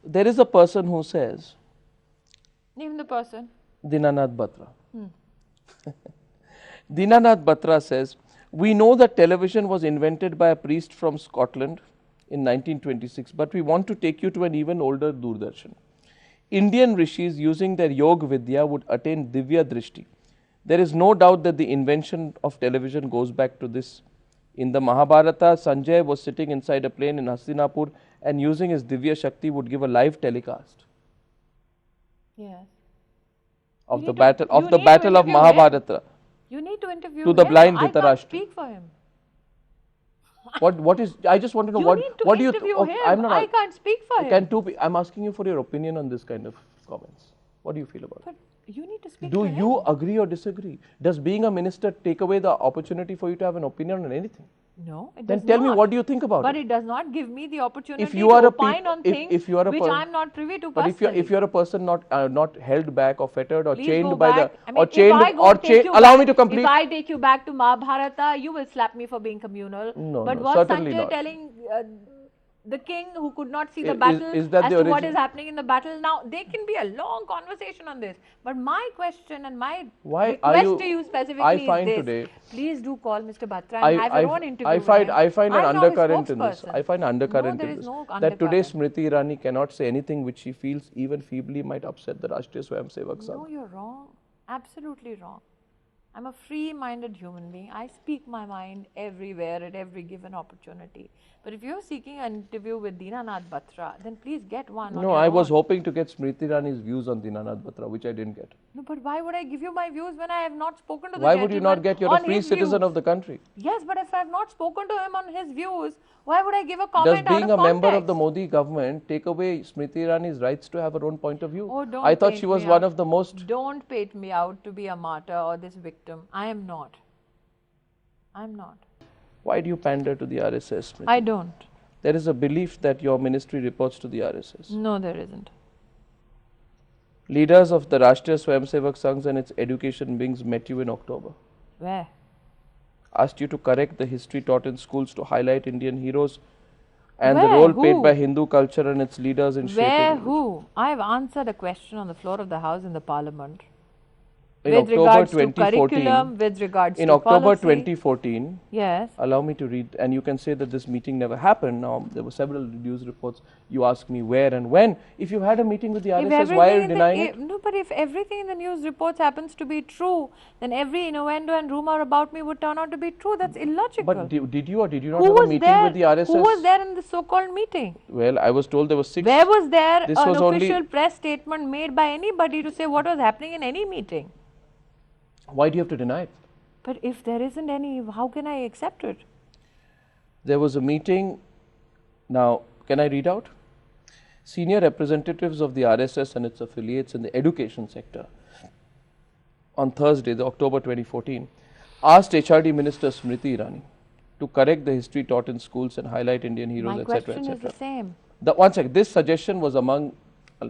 There is a person who says, Name the person. Dinanath Batra. Dinanath Batra says, we know that television was invented by a priest from Scotland in 1926, but we want to take you to an even older Doordarshan. Indian rishis using their Yog Vidya would attain Divya Drishti. There is no doubt that the invention of television goes back to this. In the Mahabharata, Sanjay was sitting inside a plane in Hastinapur and using his Divya Shakti would give a live telecast Yes. of You the need to- battle you of the need to battle of interview him. Mahabharata. You need to interview To the him. blind I can't Dhritarashtra. speak for him. What is? I just want to know You what need to what do you? interview Okay, him. I'm not. I can't speak for him. Can two? I'm asking you for your opinion on this kind of comments. What do you feel about it? But You need to speak Do to him. you agree or disagree? Does being a minister take away the opportunity for you to have an opinion on anything? No, it Then does tell not. me, what do you think about But it? it does not give me the opportunity If you to are a opine on things if you are a which I am not privy to But personally. if you're a person not held back or fettered or Please chained go by back. the I mean, or chained if I go or take chained, you allow back, me to complete. If I take you back to Mahabharata, you will slap me for being communal. No, but no, was certainly Sanjay not. telling the king who could not see the Is- battle is that as the to what origin? is happening in the battle? Now, there can be a long conversation on this. But my question and my Why are request you? to you specifically I is find this. today. Please do call Mr. Batra and have your own interview with him. I find an I'm now his undercurrent in this. spokesperson. I find an undercurrent No, there in is this. no That today undercurrent. Smriti Irani cannot say anything which she feels even feebly might upset the Rashtriya Swayamsevak Sangh. No, you're wrong. Absolutely wrong. I'm a free-minded human being. I speak my mind everywhere at every given opportunity. But if you're seeking an interview with Dinanath Batra, then please get one on No, your I was own. hoping to get Smriti Irani's views on Dinanath Batra, which I didn't get. No, but why would I give you my views when I have not spoken to the Why gentleman would you not get? You're a on free his citizen views? of the country. Yes, but if I have not spoken to him on his views, why would I give a Does comment out being of a member of the context? Modi government take away Smriti Irani's rights to have her own point of view? Oh, don't I thought paint she was me one out. of the most. Don't paint me out to be a martyr or this victim. I am not. I'm not. Why do you pander to the RSS, Smriti? I don't. There is a belief that your ministry reports to the RSS. No, there isn't. Leaders of the Rashtriya Swayamsevak Sanghs and its education wings met you in October. Where? Asked you to correct the history taught in schools to highlight Indian heroes and the Where? role played Who? by Hindu culture and its leaders in Where? shaping. Who? I have answered a question on the floor of the House in the Parliament. In With October regards to 2014, curriculum, with regards in to October policy. 2014, Yes. allow me to read, and you can say that this meeting never happened. Now, there were several news reports. You ask me where and when. If you had a meeting with the RSS, why are you denying it? No, but if everything in the news reports happens to be true, then every innuendo and rumor about me would turn out to be true. That's illogical. But did you or did you not Who have a was meeting there? with the RSS? Who was there in the so-called meeting? Well, I was told there were 6. Where was there This an was only- official press statement made by anybody to say what was happening in any meeting? Why do you have to deny it? But if there isn't any, how can I accept it? There was a meeting. Now, can I read out? Senior representatives of the RSS and its affiliates in the education sector on Thursday, the October 2014, asked HRD Minister Smriti Irani to correct the history taught in schools and highlight Indian heroes, My etc. question is the etc. same. One second. This suggestion was among.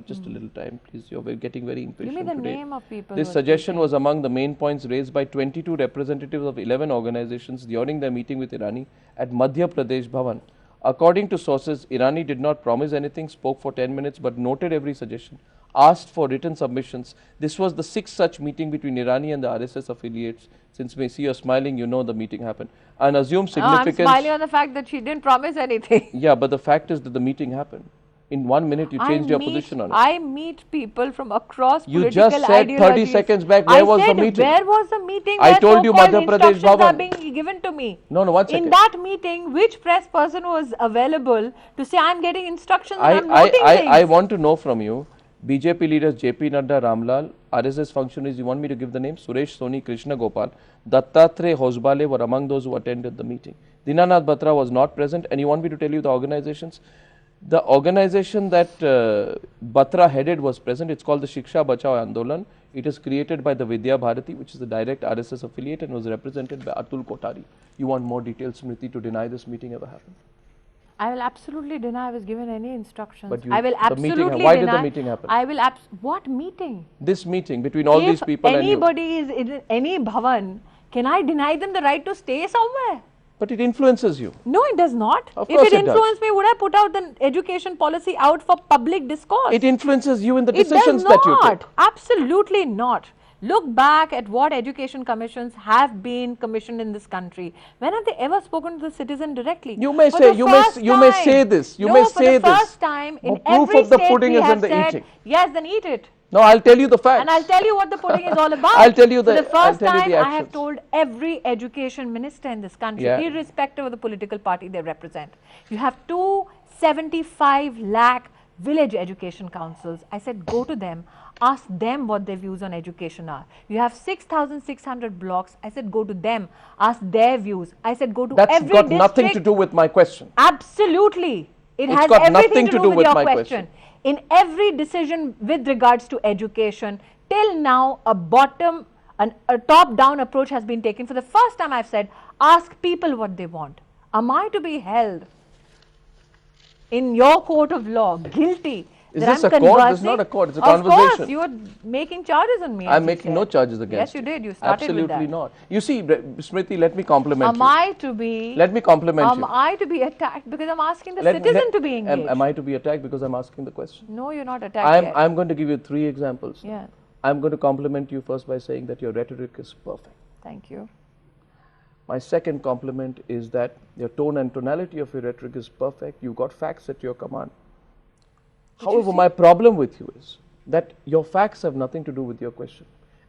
Just a little time, please. You're getting very Give impatient me the today. name of people. This who are suggestion speaking. was among the main points raised by 22 representatives of 11 organizations during their meeting with Irani at Madhya Pradesh Bhavan. According to sources, Irani did not promise anything, spoke for 10 minutes, but noted every suggestion, asked for written submissions. This was the 6th such meeting between Irani and the RSS affiliates. Since may see you're smiling, you know the meeting happened. And assume significance. I'm smiling on the fact that she didn't promise anything. Yeah, but the fact is that the meeting happened. In 1 minute, you changed your position on it. I meet people from across You political just said 30 ideologies. seconds back, where was the meeting? Where was the meeting? I where told you so-called Madhya Pradesh instructions are Bhavan. being given to me. No, 1 second. In that meeting, which press person was available to say I'm getting instructions and I'm noting things? I want to know from you, BJP leaders JP Nadda, Ramlal, RSS functionaries, you want me to give the name? Suresh Soni, Krishna Gopal, Dattatreya Hosbale were among those who attended the meeting. Dinanath Batra was not present, and you want me to tell you the organizations? The organization that Batra headed was present. It's called the Shiksha Bachao Andolan. It is created by the Vidya Bharati, which is the direct RSS affiliate, and was represented by Atul Kotari. You want more details, Smriti, to deny this meeting ever happened? I will absolutely deny I was given any instructions. But I will absolutely deny. Why did the meeting happen? I will what meeting? This meeting between all these people and you. If anybody is in any bhavan, can I deny them the right to stay somewhere? But it influences you. No, it does not. Of If course it it does. influenced me, would I put out the education policy out for public discourse? It influences you in the It decisions does that you not. take. Absolutely not. Look back at what education commissions have been commissioned in this country. When have they ever spoken to the citizen directly? You may For say, the you may first say time. this. You No, may for say the this. first time in But proof every of the state pudding we is in have the said, eating. yes, then eat it. No, I'll tell you the facts. And I'll tell you what the pudding is all about. I'll tell you For the- the first I'll tell you time the I have actions. told every education minister in this country, Yeah. irrespective of the political party they represent, you have 275 lakh village education councils. I said, go to them, ask them what their views on education are. You have 6,600 blocks. I said, go to them, ask their views. I said, go to That's every got district. nothing to do with my question. Absolutely. It It's has got everything nothing to to do do with with your my question. question. in every decision with regards to education. Till now, a top-down approach has been taken. For the first time, I've said, ask people what they want. Am I to be held in your court of law guilty? Is this a court? This is not a court, it's a conversation. Of course, you are making charges on me. I'm making no charges against you. Yes, you did. You started Absolutely with that. not. You see, Smriti, let me compliment you. Am I to be... Let me compliment you. Am I to be attacked because I'm asking the citizen to be engaged? Am I to be attacked because I'm asking the question? No, you're not attacked yet. I'm going to give you 3 examples. Yeah. I'm going to compliment you first by saying that your rhetoric is perfect. Thank you. My second compliment is that your tone and tonality of your rhetoric is perfect. You've got facts at your command. However, my problem with you is that your facts have nothing to do with your question,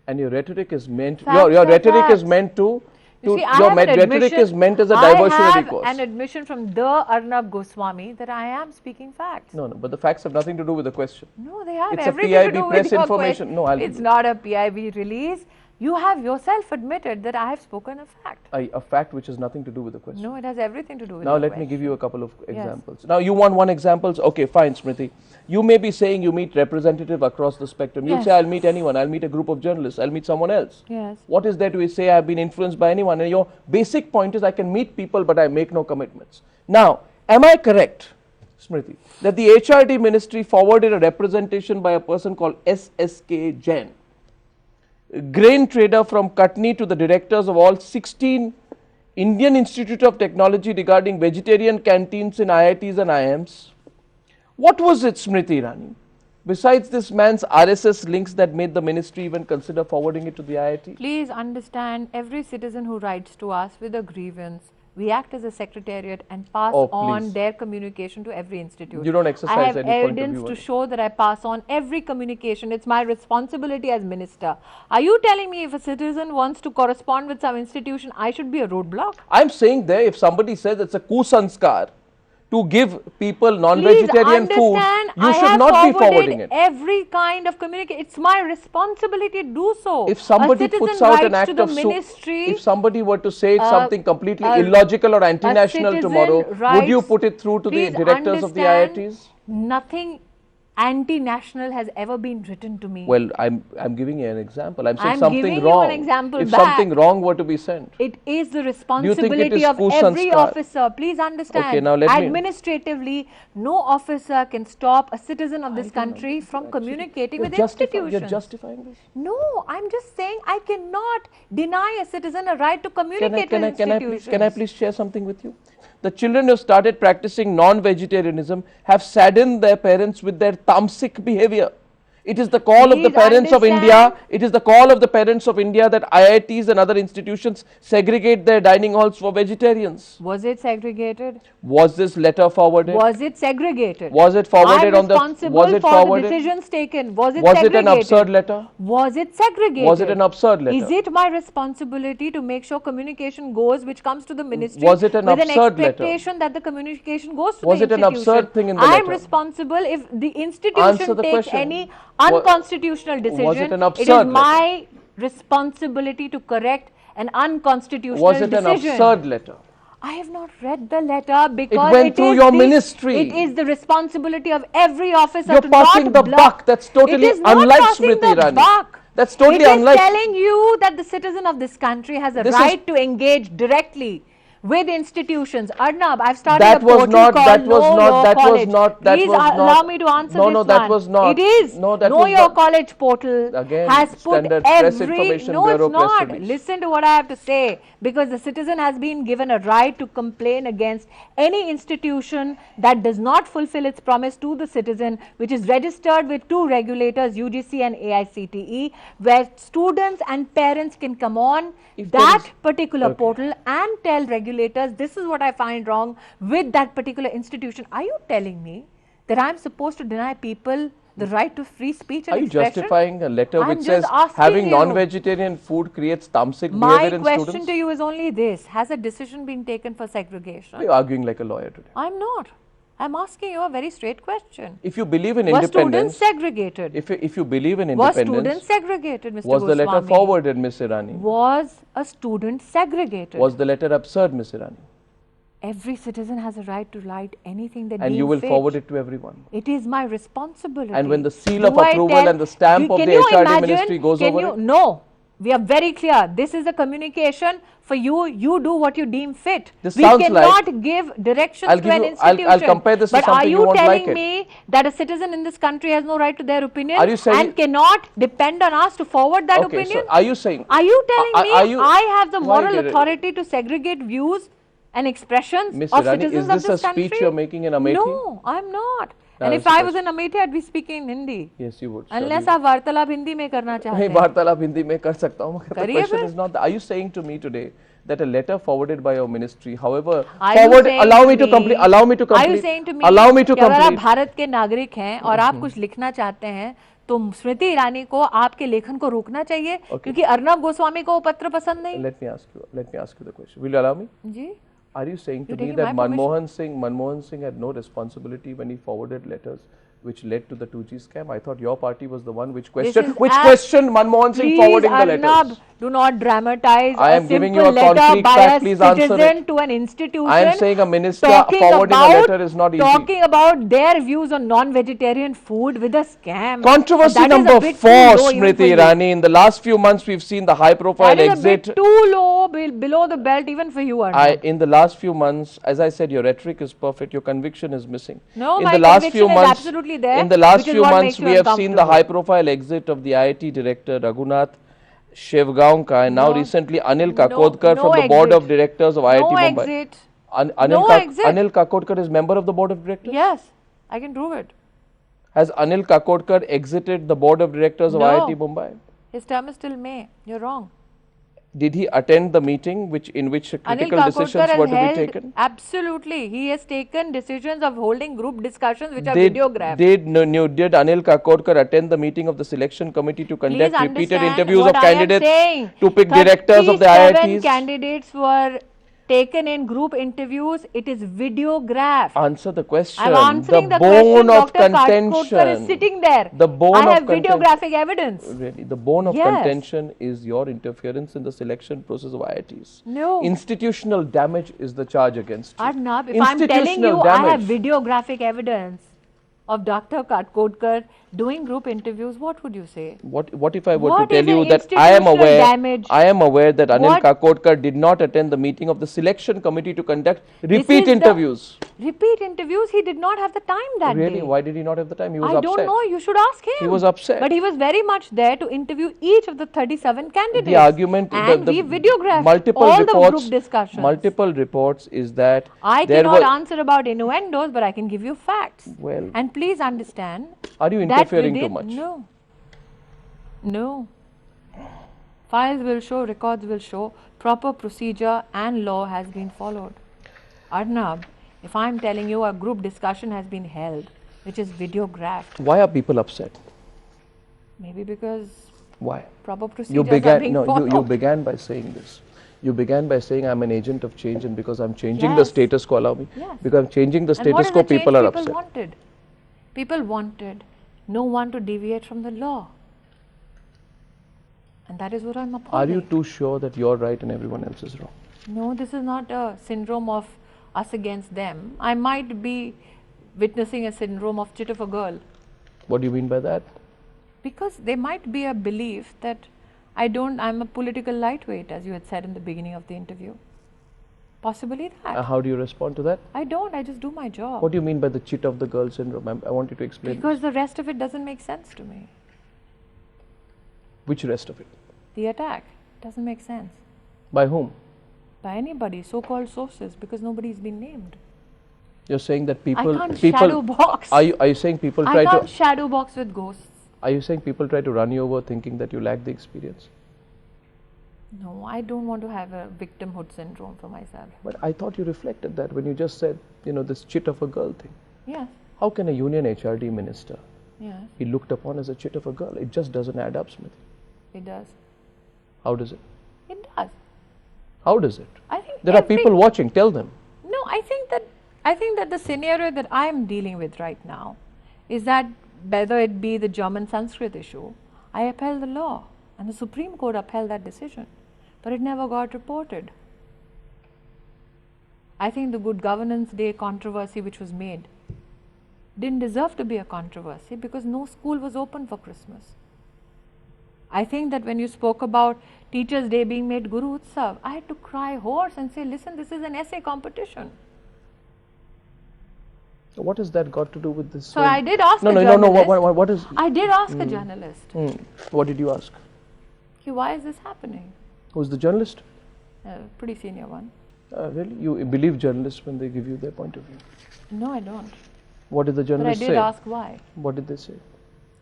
and your rhetoric is meant. Your rhetoric is meant to. Your rhetoric is meant as a diversionary course. I have an admission from the Arnab Goswami that I am speaking facts. No, but the facts have nothing to do with the question. No, they have it's everything a PIB to do press with your information. question. No, it's not a PIB release. You have yourself admitted that I have spoken a fact. A fact which has nothing to do with the question. No, it has everything to do with the question. Now let me give you a couple of examples. Now you want one example? Okay, fine, Smriti. You may be saying you meet representative across the spectrum. You'll say, I'll meet anyone. I'll meet a group of journalists. I'll meet someone else. Yes. What is there to say I've been influenced by anyone? And your basic point is I can meet people, but I make no commitments. Now, am I correct, Smriti, that the HRD ministry forwarded a representation by a person called SSK Jain, grain trader from Katni, to the directors of all 16 Indian Institute of Technology regarding vegetarian canteens in IITs and IIMs? What was it, Smriti Irani, besides this man's RSS links, that made the ministry even consider forwarding it to the IIT? Please understand, every citizen who writes to us with a grievance, we act as a secretariat and pass on their communication to every institute. You don't exercise any point of view. I have evidence to show that I pass on every communication. It's my responsibility as minister. Are you telling me if a citizen wants to correspond with some institution, I should be a roadblock? I'm saying there, if somebody says it's a kusanskar to give people non-vegetarian food, you should not be forwarding it. Every kind of communication. It's my responsibility to do so. If somebody puts out an act of if somebody were to say something completely illogical or anti-national tomorrow, would you put it through to the directors of the IITs? Nothing anti-national has ever been written to me. Well, I'm giving you an example. I'm saying something giving wrong. You an example if back. Something wrong were to be sent, it is the responsibility of every officer. Please understand. Okay, now administratively, no officer can stop a citizen of this country from communicating with institutions. You're justifying this? No, I'm just saying I cannot deny a citizen a right to communicate with institutions. Can I please share something with you? The children who started practicing non-vegetarianism have saddened their parents with their tamasic behavior. It is the call of the parents of India. It is the call of the parents of India that IITs and other institutions segregate their dining halls for vegetarians. Was it segregated? Was this letter forwarded? Was it segregated? Was it forwarded on the? Was it forwarded? The decisions taken. Was it segregated? Was it an absurd letter? Was it segregated? Was it an absurd letter? Is it my responsibility to make sure communication goes, which comes to the ministry? Was it an absurd letter? With an expectation that the communication goes to was the institution? Was it an absurd thing in the letter? I am responsible if the institution takes any unconstitutional decision. Was it an absurd It is my responsibility to correct an unconstitutional decision. Was it an absurd letter? I have not read the letter because it went through your ministry. It is the responsibility of every officer You're to passing the buck. That's totally unlike Smriti Irani. That's totally unlike. It is telling you that the citizen of this country has a right to engage directly with institutions. Arnab, I've started a portal called Know Your College. Please allow me to answer this one. That was not. It is. No, that Know Your College portal again, has put every... No, Bureau it's not. Press Listen to what I have to say. Because the citizen has been given a right to complain against any institution that does not fulfill its promise to the citizen, which is registered with 2 regulators, UGC and AICTE, where students and parents can come on that particular portal and tell regulators, this is what I find wrong with that particular institution. Are you telling me that I'm supposed to deny people the right to free speech and expression? Are you justifying a letter which says having non-vegetarian food creates tamasic behavior in students? My question to you is only this. Has a decision been taken for segregation? You're arguing like a lawyer today. I'm not. I'm asking you a very straight question. If you believe in independence... Were students segregated? If you believe in independence... Were students segregated, Mr. Was the letter forwarded, Ms. Irani? Was a student segregated? Was the letter absurd, Ms. Irani? Every citizen has a right to write anything they And deem you will fit. forward it to everyone. It is my responsibility. And when the seal Do of I approval tell- and the stamp of Can the you HRD imagine- ministry goes can over you, it? No. We are very clear. This is a communication for you. You do what you deem fit. This We sounds cannot like- give directions I'll to give an you- institution. I'll compare this to but are something you you won't telling like it. me that a citizen in this country has no right to their opinion Are you saying- and cannot depend on us to forward that Okay, opinion? so are you saying? Are you telling me are you- I have the why moral did it- authority to segregate views and expressions Ms. of Irani, citizens is of this this a speech country? you're making in Amethi? No, I'm not. And That's if the I was question. in Amethi, I'd be speaking in Hindi. Yes, you would. Unless surely. आप वार्तालाप हिंदी में करना चाहते नहीं हैं. वार्तालाप हिंदी में कर सकता हूँ मगर the करिए question फिर. is not that. Are you saying to me today that a letter forwarded by your ministry, however, Are you forward, saying allow to me to me- complete, allow me to complete, Are you saying to me allow me to कि अगर आप complete. Bharat के नागरिक हैं और आप कुछ लिखना चाहते हैं तो स्मृति ईरानी को आपके लेखन को रोकना चाहिए क्योंकि अर्नब गोस्वामी को वो पत्र पसंद नहीं. Let me ask you the question. Will you allow me? Ji. Are you saying to You're me taking that my permission? Manmohan Singh had no responsibility when he forwarded letters which led to the 2G scam? I thought your party was the one which questioned Manmohan Singh forwarding the letters. Arnab, do not dramatize I am a giving simple you a letter concrete by fact, a please answer citizen it. to an institution. I am saying a minister talking forwarding a about- letter is not easy. Talking about their views on non-vegetarian food with a scam. Controversy That is a number bit 4, too low even Smriti for you. Irani. In the last few months, we've seen the high-profile That is a exit. bit too low, below the belt even for you, Arnab. In the last few months, as I said, your rhetoric is perfect. Your conviction is missing. No, in my the last conviction few is months, absolutely there, in the last which is few what months, makes you we have seen the uncomfortable. high-profile exit of the IIT director Raghunath Shivgaonkar and now No. recently Anil Kakodkar no from the board of exit. directors of IIT No Mumbai. exit. Anil, No exit. Anil Kakodkar is member of the board of directors? Yes, I can prove it. Has Anil Kakodkar exited the board of directors of No. IIT Mumbai? His term is till May. You're wrong. Did he attend the meeting in which critical Anil decisions Kakodkar were has to be held, taken? absolutely. He has taken decisions of holding group discussions which are Did videographed. did Anil Kakodkar attend the meeting of the selection committee to conduct Please repeated understand interviews what of I am candidates saying. to pick directors of the 37 IITs? candidates were taken in group interviews. It is videographed. Answer the question. I'm answering the bone question. of Dr. Kakodkar contention. is sitting there. The bone I of have contention. videographic evidence. Really, the bone of Yes. contention is your interference in the selection process of IITs. No. Institutional damage is the charge against you. Arnab, if I'm telling you I have videographic evidence of Dr. Kakodkar doing group interviews, what would you say? What if I were What to tell is you an that I am institutional aware damage? I am aware that Anil What- Kakodkar did not attend the meeting of the selection committee to conduct This repeat is the- interviews. Repeat interviews, he did not have the time that Really? day. Why did he not have the time? He was I upset. don't know, you should ask him. He was upset. But he was very much there to interview each of the 37 candidates. The argument, and we videographed multiple all reports, the group discussions. multiple reports is that I there cannot were. answer about innuendos, but I can give you facts. Well, And please understand are you that interfering too within- much? No. No. Files will show, records will show, proper procedure and law has been followed. Arnab, if I'm telling you a group discussion has been held, which is videographed, Why are people upset? maybe because Why? proper procedures You are began being no. followed. You began by saying this. You began by saying I'm an agent of change, and because I'm changing the Yes. status quo, allow me. Yes. Because I'm changing the And what status is quo, the change people are people upset. wanted? People wanted no one to deviate from the law. And that is what I'm upholding. Are you too sure that you're right and everyone else is wrong? No, this is not a syndrome of us against them. I might be witnessing a syndrome of chit of a girl. What do you mean by that? Because there might be a belief that I'm a political lightweight, as you had said in the beginning of the interview. Possibly that. How do you respond to that? I just do my job. What do you mean by the chit of the girl syndrome? I want you to explain. Because the rest of it doesn't make sense to me. Which rest of it? The attack doesn't make sense. By whom? By anybody, so-called sources, because nobody's been named. You're saying that people. I can't people. shadow box. Are you saying people I try can't to? shadow box with ghosts. Are you saying people try to run you over, thinking that you lack the experience? No, I don't want to have a victimhood syndrome for myself. But I thought you reflected that when you just said, this chit of a girl thing. Yes, How can a union HRD minister yes, be looked upon as a chit of a girl? It just doesn't add up, Smriti. it does. How does it? It does. How does it? I think There are people watching. Tell them. No, I think that the scenario that I am dealing with right now is that whether it be the German Sanskrit issue, I upheld the law and the Supreme Court upheld that decision, but it never got reported. I think the Good Governance Day controversy which was made didn't deserve to be a controversy because no school was open for Christmas. I think that when you spoke about Teachers' Day being made Guru Utsav, I had to cry hoarse and say, listen, this is an essay competition. So what has that got to do with this? So I did ask No, a no, no, journalist. no. What is? I did ask a journalist. What did you ask? Why is this happening? Who's the journalist? Pretty senior one. Really? You believe journalists when they give you their point of view? No, I don't. What did the But I journalist did say? ask why. What did they say?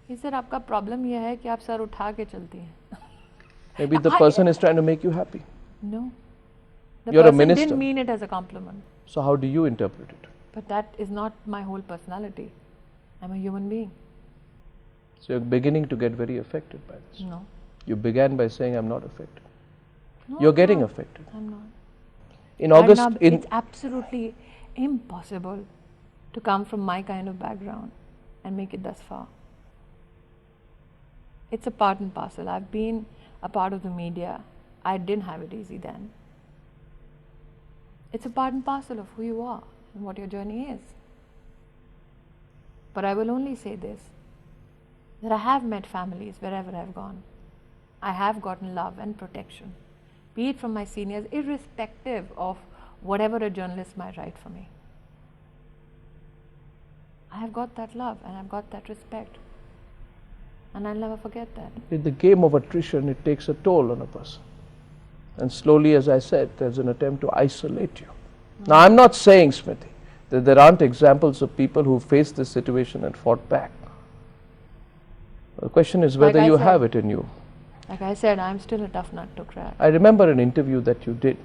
He said, आपका problem ये है कि आप sir उठा के चलती हैं. Maybe the person is trying to make you happy. No. The You're a person minister. didn't mean it as a compliment. So how do you interpret it? But that is not my whole personality. I'm a human being. So you're beginning to get very affected by this. No. You began by saying, I'm not affected. No, You're getting no, affected. I'm not. In August, Arnab, it's absolutely impossible to come from my kind of background and make it thus far. It's a part and parcel. I've been a part of the media. I didn't have it easy then. It's a part and parcel of who you are and what your journey is. But I will only say this, that I have met families wherever I've gone. I have gotten love and protection, be it from my seniors, irrespective of whatever a journalist might write for me. I have got that love and I've got that respect. And I'll never forget that. in the game of attrition, it takes a toll on a person. And slowly, as I said, there's an attempt to isolate you. Now, I'm not saying, Smriti, that there aren't examples of people who faced this situation and fought back. The question is whether you have it in you. Like I said, I'm still a tough nut to crack. I remember an interview that you did.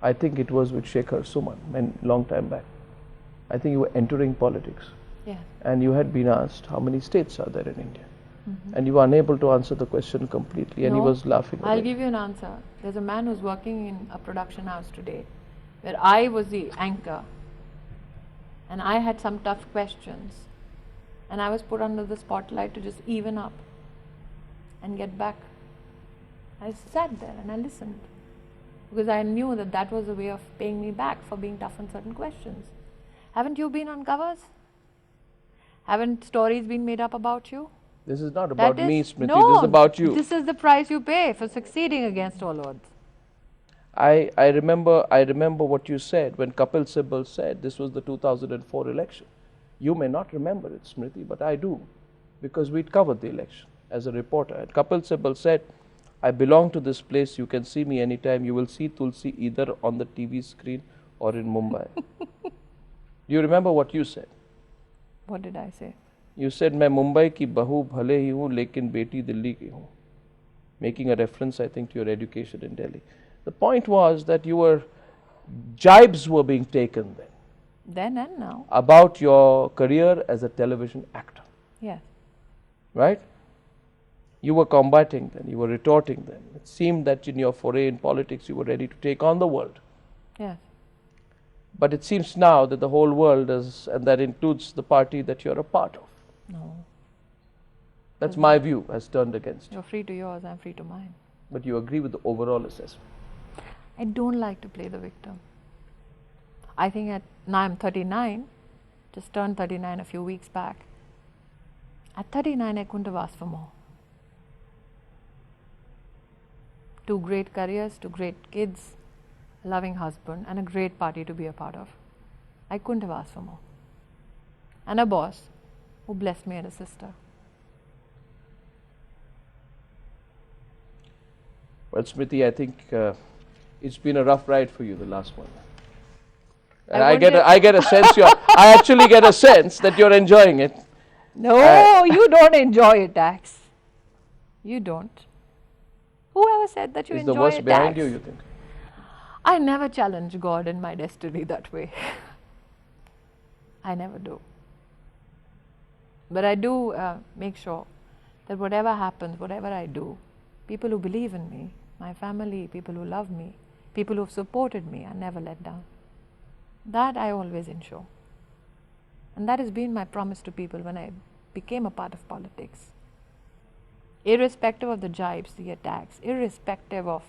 I think it was with Shekhar Suman, a long time back. I think you were entering politics. Yeah. And you had been asked how many states are there in India. And you were unable to answer the question completely, and he No, was laughing. I'll away. give you an answer. There's a man who's working in a production house today where I was the anchor and I had some tough questions and I was put under the spotlight to just even up and get back. I sat there and I listened because I knew that that was a way of paying me back for being tough on certain questions. Haven't you been on covers? Haven't stories been made up about you? This is not about me, Smriti. No, this is about you. This is the price you pay for succeeding against all odds. I remember what you said when Kapil Sibal said this was the 2004 election. You may not remember it, Smriti, but I do, because we'd covered the election as a reporter. And Kapil Sibal said, I belong to this place, you can see me anytime, you will see Tulsi either on the TV screen or in Mumbai. Do you remember what you said? What did I say? You said, मैं मुंबई की बहू भले ही हूँ लेकिन बेटी दिल्ली की हूँ. Making a reference, I think, to your education in Delhi. The point was that jibes were being taken then. Then and now. About your career as a television actor. Yes. Right? You were combating then, you were retorting then. It seemed that in your foray in politics, you were ready to take on the world. Yes. But it seems now that the whole world is, and that includes the party that you're a part of. No. That's my view, has turned against you. You're free to yours, I'm free to mine. But you agree with the overall assessment. I don't like to play the victim. I think now I'm 39, just turned 39 a few weeks back. At 39, I couldn't have asked for more. 2 great careers, 2 great kids, a loving husband, and a great party to be a part of. I couldn't have asked for more. And a boss who blessed me and a sister. Well, Smriti, I think it's been a rough ride for you, the last one. And I get a sense I actually get a sense that you're enjoying it. No, you don't enjoy attacks. You don't. Whoever said that you enjoy attacks? Is the worst behind you, you think? I never challenge God in my destiny that way. I never do. But I do make sure that whatever happens, whatever I do, people who believe in me, my family, people who love me, people who have supported me are never let down. That I always ensure. And that has been my promise to people when I became a part of politics. Irrespective of the jibes, the attacks, irrespective of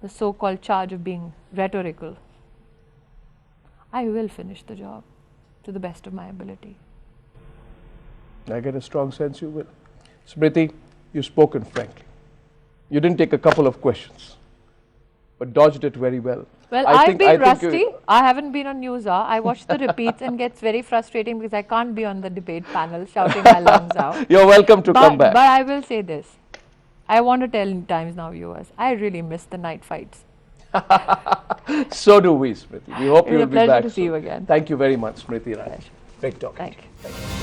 the so-called charge of being rhetorical, I will finish the job to the best of my ability. I get a strong sense you will. Smriti, you've spoken frankly. You didn't take a couple of questions, but dodged it very well. Well, I've been rusty. I haven't been on News Hour. I watch the repeats and gets very frustrating because I can't be on the debate panel shouting my lungs out. You're welcome to come back. But I will say this. I want to tell Times Now viewers, I really miss the night fights. So do we, Smriti. We hope you will be back. It's a pleasure to see you again. Thank you very much, Smriti Irani. Great talking. Thank you.